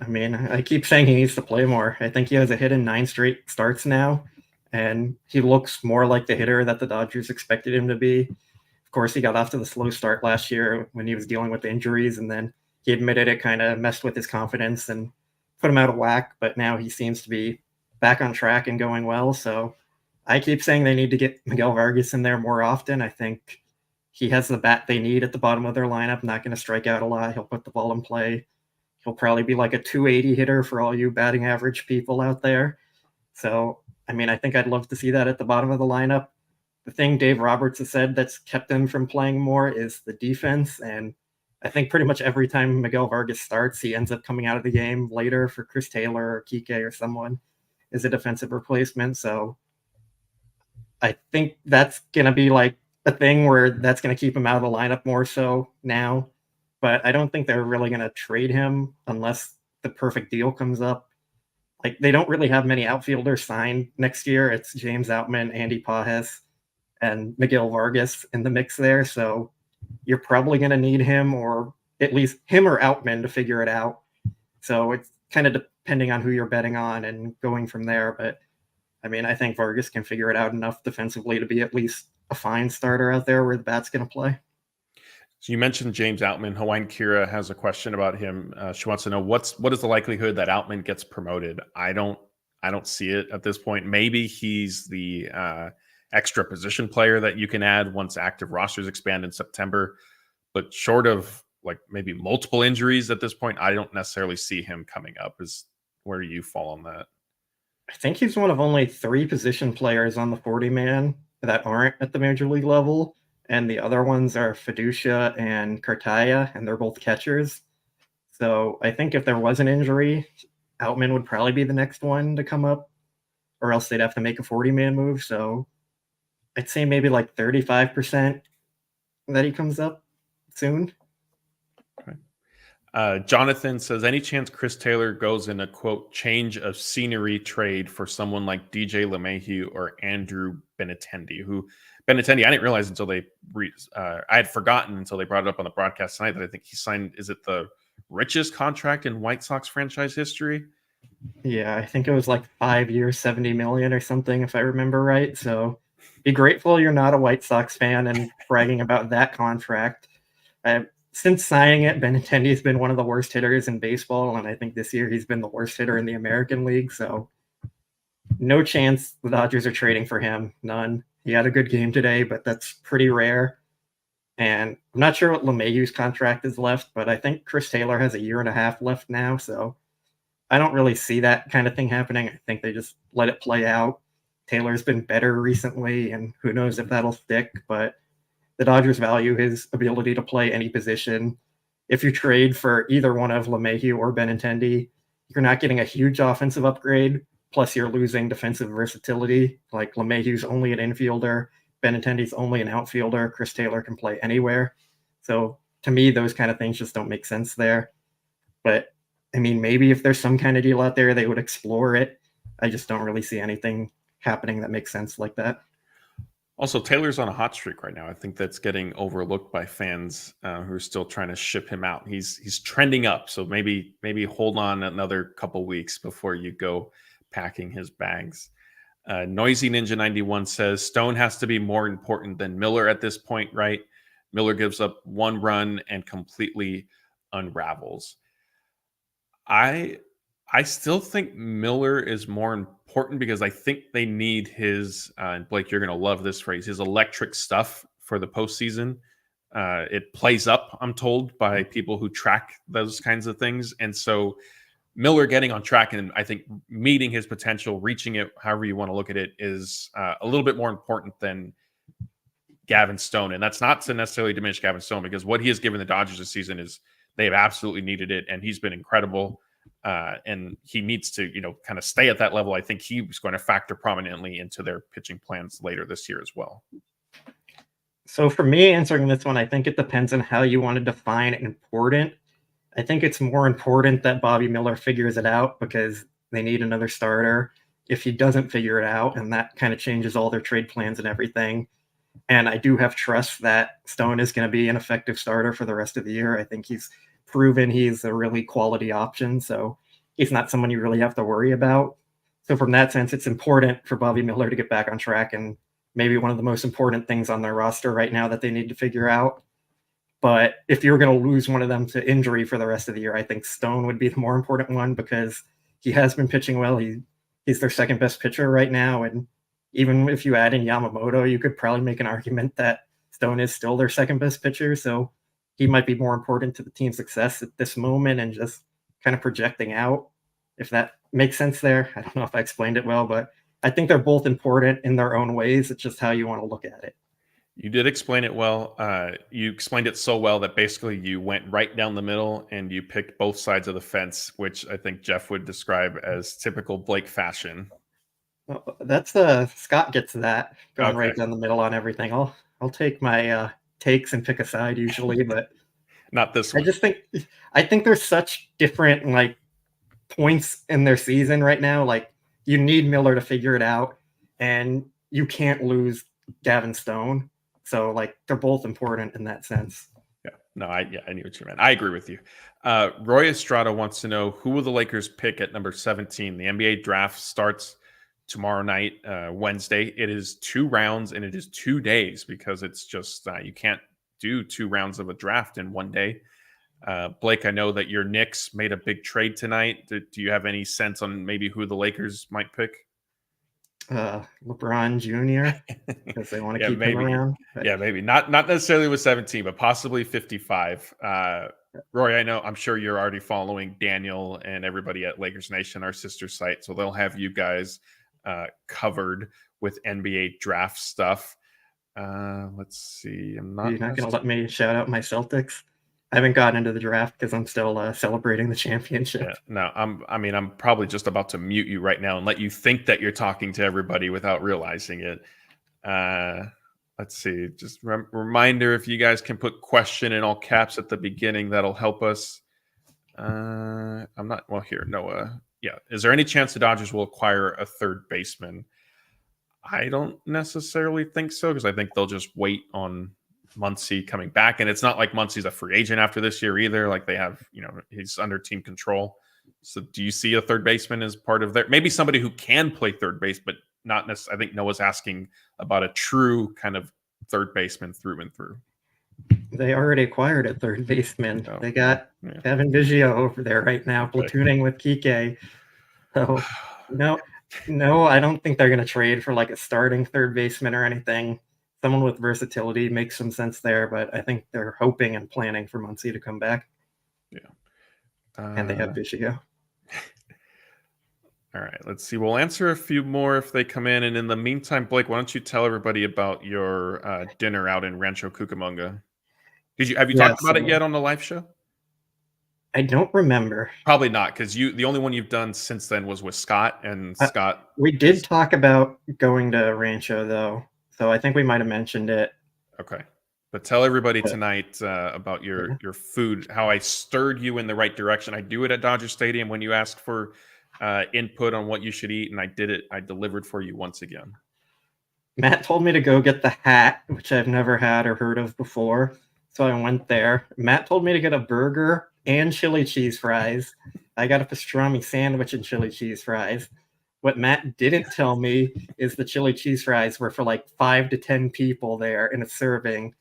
I mean, I keep saying he needs to play more. I think he has a hit in 9 straight starts now, and he looks more like the hitter that the Dodgers expected him to be. Of course, he got off to the slow start last year when he was dealing with injuries, and then he admitted it kind of messed with his confidence and put him out of whack, but now he seems to be back on track and going well. So I keep saying they need to get Miguel Vargas in there more often. I think he has the bat they need at the bottom of their lineup, not going to strike out a lot. He'll put the ball in play. He'll probably be like a 280 hitter for all you batting average people out there. So, I mean, I think I'd love to see that at the bottom of the lineup. The thing Dave Roberts has said that's kept him from playing more is the defense. And I think pretty much every time Miguel Vargas starts, he ends up coming out of the game later for Chris Taylor or Kike or someone as a defensive replacement. So I think that's going to be like a thing where that's going to keep him out of the lineup more so now. But I don't think they're really going to trade him unless the perfect deal comes up. Like, they don't really have many outfielders signed next year. It's James Outman, Andy Pages, and Miguel Vargas in the mix there. So you're probably going to need him, or at least him or Outman, to figure it out. So it's kind of depending on who you're betting on and going from there. But I mean, I think Vargas can figure it out enough defensively to be at least a fine starter out there where the bat's going to play. So you mentioned James Outman. Hawaiian Kira has a question about him. She wants to know what is the likelihood that Outman gets promoted? I don't see it at this point. Maybe he's the extra position player that you can add once active rosters expand in September. But short of like maybe multiple injuries at this point, I don't necessarily see him coming up. Is where you fall on that? I think he's one of only 3 position players on the 40-man that aren't at the major league level. And the other ones are Fiducia and Cartaya, and they're both catchers. So I think if there was an injury, Outman would probably be the next one to come up, or else they'd have to make a 40-man move. So I'd say maybe like 35% that he comes up soon. Okay. Jonathan says, any chance Chris Taylor goes in a, quote, change of scenery trade for someone like DJ LeMahieu or Andrew Benintendi, I didn't realize until I had forgotten until they brought it up on the broadcast tonight that I think he signed, is it the richest contract in White Sox franchise history? Yeah, I think it was like 5 years, $70 million or something, if I remember right. So be grateful you're not a White Sox fan and bragging about that contract. Since signing it, Benintendi has been one of the worst hitters in baseball, and I think this year he's been the worst hitter in the American League. So no chance the Dodgers are trading for him. None. He had a good game today, but that's pretty rare. And I'm not sure what LeMahieu's contract is left, but I think Chris Taylor has 1.5 years left now. So I don't really see that kind of thing happening. I think they just let it play out. Taylor's been better recently, and who knows if that'll stick. But the Dodgers value his ability to play any position. If you trade for either one of LeMahieu or Benintendi, you're not getting a huge offensive upgrade. Plus, you're losing defensive versatility. Like, LeMahieu's only an infielder. Benintendi's only an outfielder. Chris Taylor can play anywhere. So, to me, those kind of things just don't make sense there. But, I mean, maybe if there's some kind of deal out there, they would explore it. I just don't really see anything happening that makes sense like that. Also, Taylor's on a hot streak right now. I think that's getting overlooked by fans who are still trying to ship him out. He's trending up, so maybe hold on another couple weeks before you go packing his bags. Noisy Ninja 91 says Stone has to be more important than Miller at this point, right? Miller gives up 1 run and completely unravels. I still think Miller is more important because I think they need his, and Blake, you're going to love this phrase, his electric stuff for the postseason. It plays up, I'm told, by people who track those kinds of things. And so Miller getting on track and I think meeting his potential, reaching it, however you want to look at it, is a little bit more important than Gavin Stone. And that's not to necessarily diminish Gavin Stone because what he has given the Dodgers this season is they have absolutely needed it. And he's been incredible. And he needs to, kind of stay at that level. I think he's going to factor prominently into their pitching plans later this year as well. So for me, answering this one, I think it depends on how you want to define important. I think it's more important that Bobby Miller figures it out because they need another starter. If he doesn't figure it out, and that kind of changes all their trade plans and everything. And I do have trust that Stone is going to be an effective starter for the rest of the year. I think he's proven he's a really quality option, so he's not someone you really have to worry about. So from that sense, it's important for Bobby Miller to get back on track, and maybe one of the most important things on their roster right now that they need to figure out. But if you're going to lose one of them to injury for the rest of the year, I think Stone would be the more important one because he has been pitching well. He's their second best pitcher right now, and even if you add in Yamamoto, you could probably make an argument that Stone is still their second best pitcher. So he might be more important to the team's success at this moment and just kind of projecting out, if that makes sense there. I don't know if I explained it well, but I think they're both important in their own ways. It's just how you want to look at it. You did explain it well. You explained it so well that basically you went right down the middle and you picked both sides of the fence, which I think Jeff would describe as typical Blake fashion. Well, that's Scott gets that going right down the middle on everything. I'll take my takes and pick a side usually, but not this one. I think there's such different points in their season right now. Like you need Miller to figure it out, and you can't lose Gavin Stone. So they're both important in that sense. Yeah, no, I knew what you meant. I agree with you. Roy Estrada wants to know who will the Lakers pick at number 17. The NBA draft starts tomorrow night, Wednesday. It is 2 rounds and it is 2 days because it's just you can't do 2 rounds of a draft in one day. Blake, I know that your Knicks made a big trade tonight. Do you have any sense on maybe who the Lakers might pick? LeBron Jr. because they want to keep him around. But... Yeah, maybe not necessarily with 17, but possibly 55. Roy, I'm sure you're already following Daniel and everybody at Lakers Nation, our sister site, so they'll have you guys covered with NBA draft stuff. Let's see. You're not going to let me shout out my Celtics? I haven't gotten into the draft because I'm still celebrating the championship. Yeah, no, I'm probably just about to mute you right now and let you think that you're talking to everybody without realizing it. Let's see. Just reminder, if you guys can put question in all caps at the beginning, that'll help us. I'm not well here. Noah. Yeah. Is there any chance the Dodgers will acquire a third baseman? I don't necessarily think so because I think they'll just wait on Muncy coming back, and it's not like Muncy's a free agent after this year either. They have, he's under team control. So do you see a third baseman as part of maybe somebody who can play third base, but not necessarily? I think Noah's asking about a true kind of third baseman through and through. They already acquired a third baseman. Oh, they got Kevin Biggio over there right now, platooning with Kike. So no, I don't think they're going to trade for a starting third baseman or anything. Someone with versatility makes some sense there, but I think they're hoping and planning for Muncy to come back. Yeah. And they have Biggio. All right, let's see. We'll answer a few more if they come in. And in the meantime, Blake, why don't you tell everybody about your dinner out in Rancho Cucamonga? Have you talked about it yet on the live show? I don't remember. Probably not, because the only one you've done since then was with Scott, and Scott. We did talk about going to Rancho though, so I think we might have mentioned it. Okay, but tell everybody tonight about your food. How I stirred you in the right direction. I do it at Dodger Stadium when you ask for input on what you should eat, and I did it. I delivered for you once again. Matt told me to go get the hat, which I've never had or heard of before. So I went there. Matt told me to get a burger and chili cheese fries. I got a pastrami sandwich and chili cheese fries. What Matt didn't tell me is the chili cheese fries were for like 5 to 10 people there in a serving.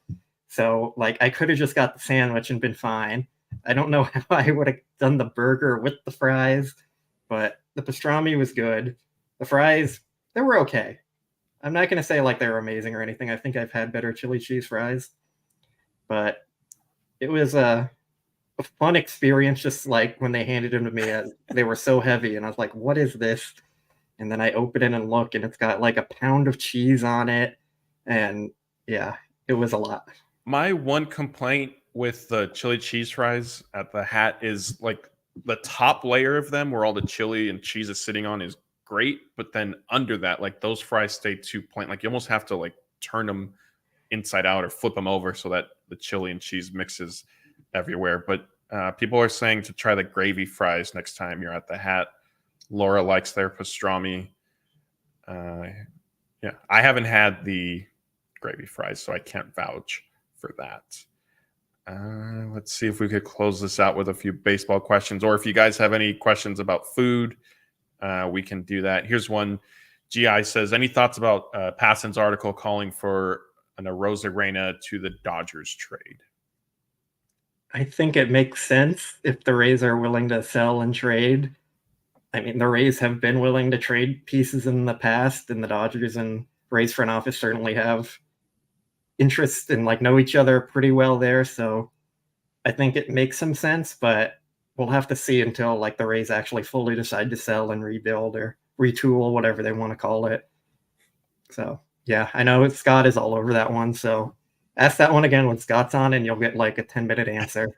So like I could have just got the sandwich and been fine. I don't know how I would have done the burger with the fries, but the pastrami was good. The fries, they were okay. I'm not going to say like they were amazing or anything. I think I've had better chili cheese fries, but it was a fun experience. Just like when they handed them to me, they were so heavy, and I was like, "What is this?" And then I open it and look, and it's got like a pound of cheese on it, and yeah, it was a lot. My one complaint with the chili cheese fries at the hat is like the top layer of them, where all the chili and cheese is sitting on, is great, but then under that, like those fries stay too plain. Like you almost have to like turn them inside out or flip them over so that the chili and cheese mixes everywhere. But people are saying to try the gravy fries next time you're at the hat. Laura likes their pastrami. Yeah, I haven't had the gravy fries, so I can't vouch for that. Let's see if we could close this out with a few baseball questions, or if you guys have any questions about food, we can do that. Here's one. GI says, any thoughts about Passan's article calling for an Arozarena to the Dodgers trade? I think it makes sense if the Rays are willing to sell and trade. I mean, the Rays have been willing to trade pieces in the past, and the Dodgers and Rays front office certainly have interest and like know each other pretty well there. So I think it makes some sense, but we'll have to see until like the Rays actually fully decide to sell and rebuild or retool, whatever they want to call it. So yeah, I know Scott is all over that one. So ask that one again when Scott's on, and you'll get like a 10-minute answer.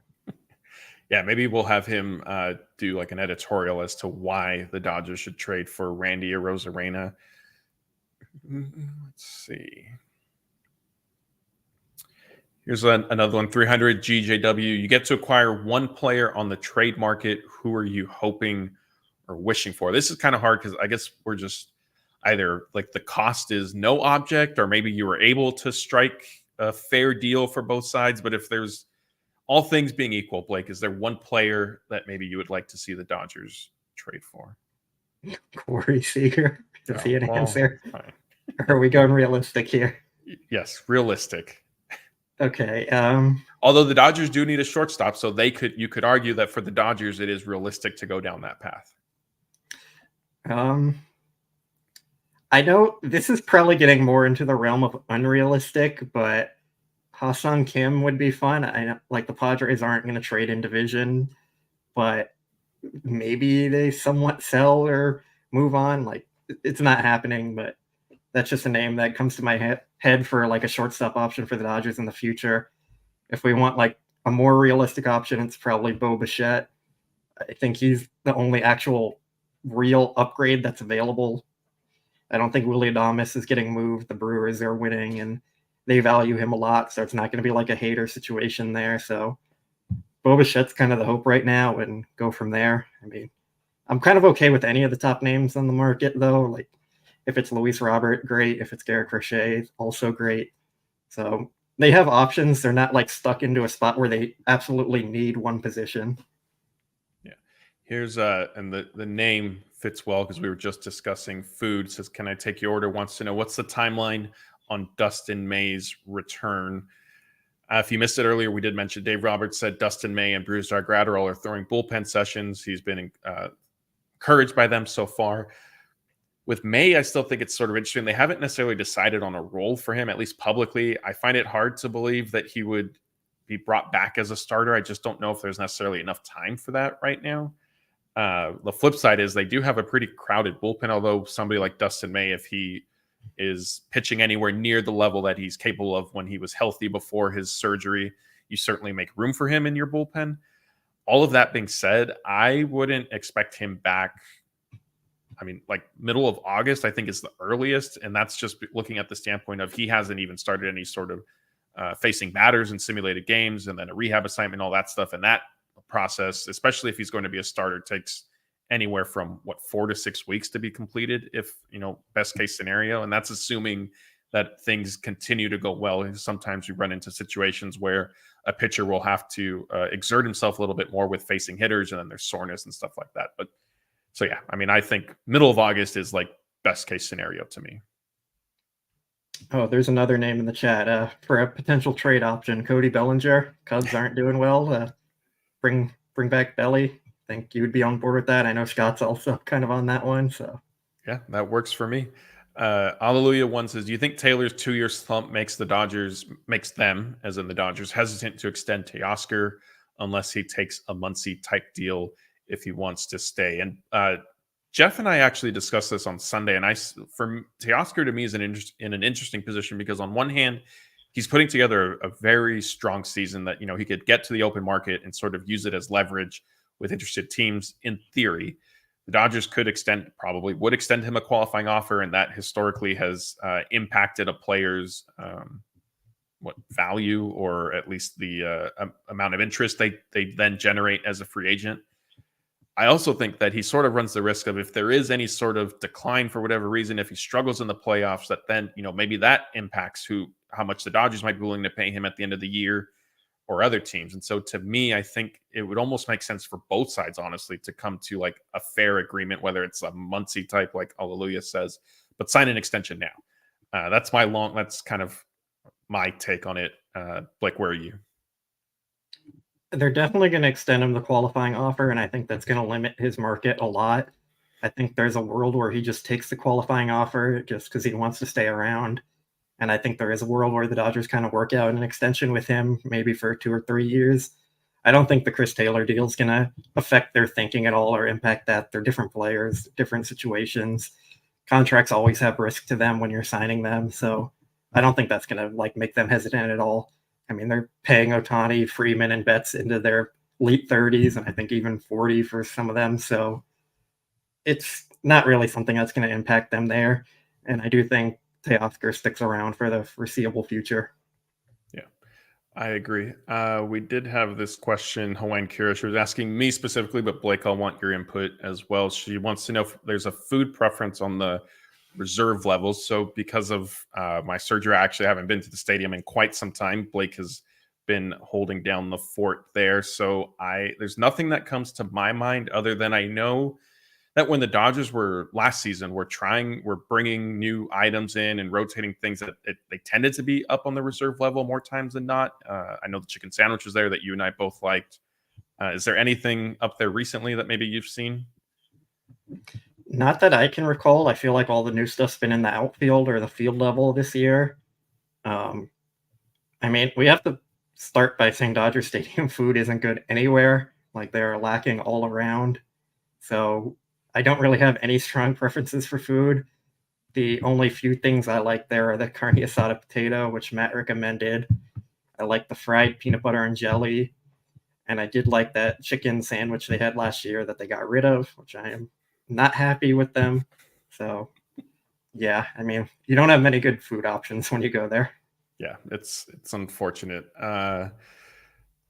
Yeah, maybe we'll have him do like an editorial as to why the Dodgers should trade for Randy Arozarena. Let's see. Here's another one, 300 GJW. You get to acquire one player on the trade market. Who are you hoping or wishing for? This is kind of hard because I guess we're just either like the cost is no object, or maybe you were able to strike a fair deal for both sides. But if there's all things being equal, Blake, is there one player that maybe you would like to see the Dodgers trade for? Corey Seager. Is he an answer? Fine. Or are we going realistic here? Yes, realistic. Okay. Although the Dodgers do need a shortstop, so you could argue that for the Dodgers, it is realistic to go down that path. I know this is probably getting more into the realm of unrealistic, but Ha-Seong Kim would be fun. I know, like the Padres aren't going to trade in division, but maybe they somewhat sell or move on. Like it's not happening, but that's just a name that comes to my head for like a shortstop option for the Dodgers in the future. If we want like a more realistic option, it's probably Bo Bichette. I think he's the only actual real upgrade that's available. I don't think Willie Adames is getting moved. The Brewers are winning, and they value him a lot, so it's not going to be like a hater situation there. So Bo Bichette's kind of the hope right now, and go from there. I mean, I'm kind of okay with any of the top names on the market, though. Like, if it's Luis Robert, great. If it's Garrett Crochet, also great. So they have options. They're not like stuck into a spot where they absolutely need one position. Yeah. Here's and the name fits well because we were just discussing food. It says, can I take your order? Wants to know what's the timeline on Dustin May's return. If you missed it earlier, we did mention Dave Roberts said Dustin May and Brusdar Graterol are throwing bullpen sessions. He's been encouraged by them so far. With May, I still think it's sort of interesting. They haven't necessarily decided on a role for him, at least publicly. I find it hard to believe that he would be brought back as a starter. I just don't know if there's necessarily enough time for that right now. The flip side is they do have a pretty crowded bullpen, although somebody like Dustin May, if he is pitching anywhere near the level that he's capable of when he was healthy before his surgery, you certainly make room for him in your bullpen. All of that being said, I wouldn't expect him back. I mean, like middle of August, I think is the earliest. And that's just looking at the standpoint of he hasn't even started any sort of facing batters in simulated games and then a rehab assignment, all that stuff. And that process, especially if he's going to be a starter, takes anywhere from 4 to 6 weeks to be completed if, best case scenario. And that's assuming that things continue to go well. Sometimes you run into situations where a pitcher will have to exert himself a little bit more with facing hitters, and then there's soreness and stuff like that. But so yeah, I mean, I think middle of August is like best case scenario to me. Oh, there's another name in the chat for a potential trade option. Cody Bellinger. Cubs aren't doing well. Bring back Belly. I think you would be on board with that. I know Scott's also kind of on that one. So yeah, that works for me. Alleluia one says, do you think Taylor's 2-year slump makes them, as in the Dodgers, hesitant to extend Teoscar unless he takes a Muncy type deal if he wants to stay? And Jeff and I actually discussed this on Sunday, and for Teoscar to me is in an interesting position because on one hand, he's putting together a very strong season that he could get to the open market and sort of use it as leverage with interested teams. In theory, the Dodgers probably would extend him a qualifying offer, and that historically has impacted a player's value, or at least the amount of interest they then generate as a free agent. I also think that he sort of runs the risk of, if there is any sort of decline for whatever reason, if he struggles in the playoffs, that then, maybe that impacts how much the Dodgers might be willing to pay him at the end of the year, or other teams. And so to me, I think it would almost make sense for both sides, honestly, to come to like a fair agreement, whether it's a Muncy type, like Alleluia says, but sign an extension now. That's kind of my take on it. Blake, where are you? They're definitely going to extend him the qualifying offer, and I think that's going to limit his market a lot. I think there's a world where he just takes the qualifying offer just because he wants to stay around. And I think there is a world where the Dodgers kind of work out an extension with him, maybe for 2 or 3 years. I don't think the Chris Taylor deal is going to affect their thinking at all or impact that. They're different players, different situations. Contracts always have risk to them when you're signing them. So I don't think that's going to make them hesitant at all. I mean, they're paying Ohtani, Freeman, and Betts into their late 30s, and I think even 40 for some of them. So it's not really something that's going to impact them there. And I do think Teoscar sticks around for the foreseeable future. Yeah, I agree. We did have this question. Hawaiian Kira, she was asking me specifically, but Blake, I'll want your input as well. She wants to know if there's a food preference on the reserve levels. So because of my surgery, I actually haven't been to the stadium in quite some time. Blake has been holding down the fort there. So there's nothing that comes to my mind other than I know that when the Dodgers were last season, we're bringing new items in and rotating things, that they tended to be up on the reserve level more times than not. I know the chicken sandwich was there that you and I both liked. Is there anything up there recently that maybe you've seen? Not that I can recall. I feel like all the new stuff's been in the outfield or the field level this year. I mean, we have to start by saying Dodger Stadium food isn't good anywhere. They're lacking all around. So I don't really have any strong preferences for food. The only few things I like there are the carne asada potato, which Matt recommended. I like the fried peanut butter and jelly. And I did like that chicken sandwich they had last year that they got rid of, which I am not happy with them. So, yeah, I mean, you don't have many good food options when you go there. Yeah, it's unfortunate.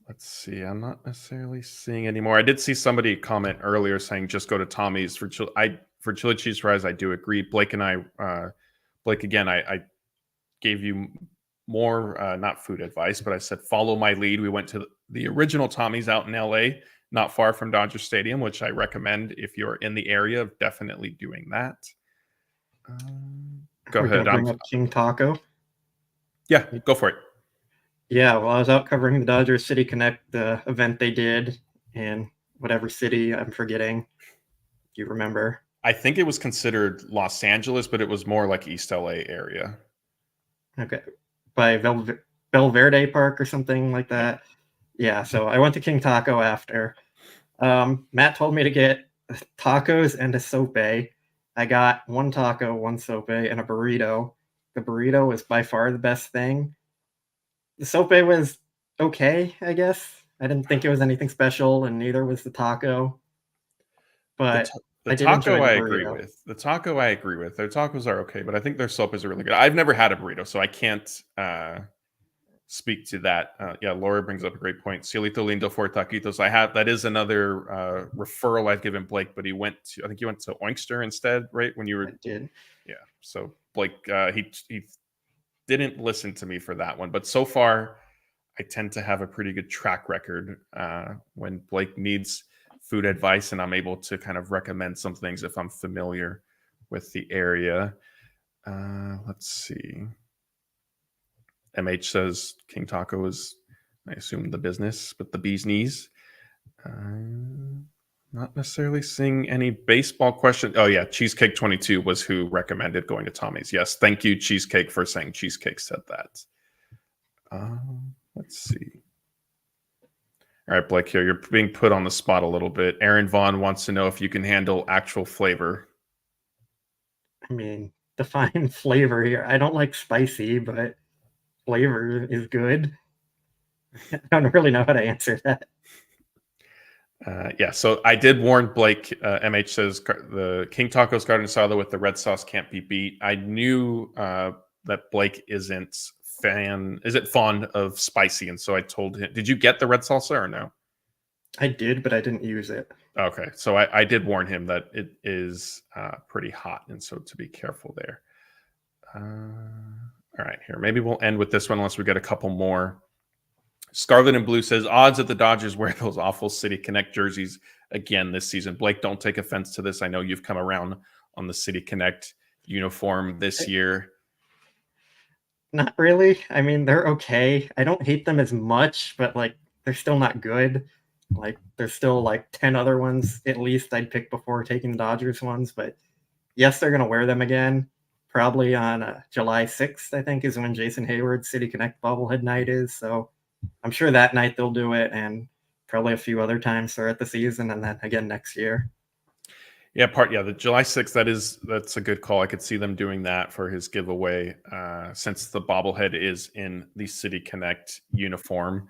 Let's see. I'm not necessarily seeing anymore. I did see somebody comment earlier saying just go to Tommy's for chili cheese fries. I do agree. Blake and Blake, again, I gave you more, not food advice, but I said follow my lead. We went to the original Tommy's out in LA, not far from Dodger Stadium, which I recommend if you're in the area of definitely doing that. Go ahead. Bring up King Taco. Yeah, go for it. Yeah, well, I was out covering the Dodgers City Connect, the event they did in whatever city I'm forgetting. Do you remember? I think it was considered Los Angeles, but it was more like East LA area. Okay. By Belverde Park or something like that. Yeah, so I went to King Taco after. Matt told me to get tacos and a sope. I got one taco, one sope, and a burrito. The burrito was by far the best thing. The sope was okay, I guess. I didn't think it was anything special, and neither was the taco. But the taco I agree with. The taco I agree with. Their tacos are okay, but I think their sopes are really good. I've never had a burrito, so I can't speak to that. Yeah, Laura brings up a great point. Cielito lindo for taquitos. That is another referral I've given Blake, but I think he went to Oyster instead, right? When you were, I did. Yeah. So Blake, he didn't listen to me for that one. But so far, I tend to have a pretty good track record when Blake needs food advice, and I'm able to kind of recommend some things if I'm familiar with the area. Let's see. MH says King Taco is, I assume, the business, but the bee's knees. Not necessarily seeing any baseball question. Oh yeah, Cheesecake 22 was who recommended going to Tommy's. Yes, thank you, Cheesecake, for saying Cheesecake said that. Let's see. All right, Blake, here you're being put on the spot a little bit. Aaron Vaughn wants to know if you can handle actual flavor. I mean, define flavor here. I don't like spicy, but flavor is good. I don't really know how to answer that. Yeah, so I did warn Blake. MH says the King Tacos Garden Asada with the red sauce can't be beat. I knew that Blake isn't fond of spicy, and so I told him. Did you get the red salsa or no? I did, but I didn't use it. Okay, so I did warn him that it is pretty hot, and so to be careful there. All right, here, maybe we'll end with this one unless we get a couple more. Scarlet and Blue says, odds that the Dodgers wear those awful City Connect jerseys again this season. Blake, don't take offense to this. I know you've come around on the City Connect uniform this year. Not really. I mean, they're okay. I don't hate them as much, but like they're still not good. Like there's still like 10 other ones at least I'd pick before taking the Dodgers ones. But yes, they're going to wear them again. Probably on July 6th, I think, is when Jason Hayward's City Connect bobblehead night is. So I'm sure that night they'll do it, and probably a few other times throughout the season, and then again next year. Yeah, the July 6th, that's a good call. I could see them doing that for his giveaway, since the bobblehead is in the City Connect uniform.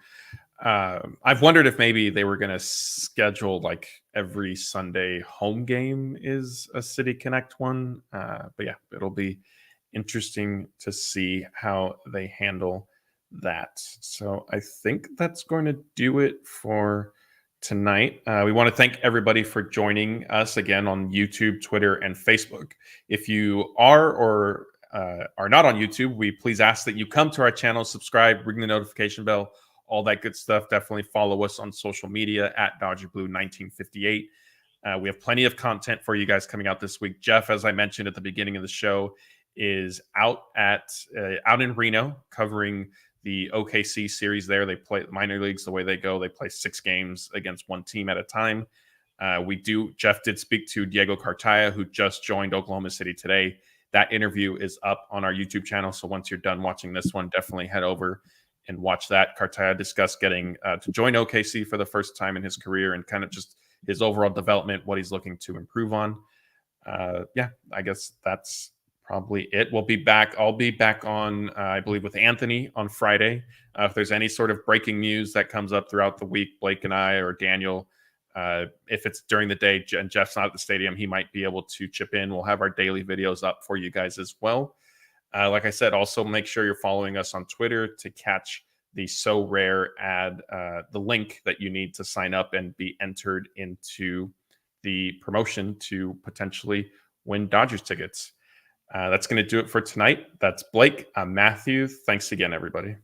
I've wondered if maybe they were going to schedule like every Sunday home game is a City Connect one. But yeah, it'll be interesting to see how they handle that. So I think that's going to do it for tonight. We want to thank everybody for joining us again on YouTube, Twitter, and Facebook. If you are or are not on YouTube, we please ask that you come to our channel, subscribe, ring the notification bell, all that good stuff. Definitely follow us on social media at DodgerBlue1958. We have plenty of content for you guys coming out this week. Jeff, as I mentioned at the beginning of the show, is out in Reno covering the OKC series there. They play minor leagues the way they go. They play 6 games against one team at a time. Jeff did speak to Diego Cartaya, who just joined Oklahoma City today. That interview is up on our YouTube channel. So once you're done watching this one, definitely head over and watch that. Cartaya discussed getting to join OKC for the first time in his career and kind of just his overall development, what he's looking to improve on. Yeah, I guess that's probably it. We'll be back. I'll be back on, I believe, with Anthony on Friday. If there's any sort of breaking news that comes up throughout the week, Blake and I or Daniel, if it's during the day and Jeff's not at the stadium, he might be able to chip in. We'll have our daily videos up for you guys as well. Like I said, also make sure you're following us on Twitter to catch the So Rare ad, the link that you need to sign up and be entered into the promotion to potentially win Dodgers tickets. That's going to do it for tonight. That's Blake. I'm Matthew. Thanks again, everybody.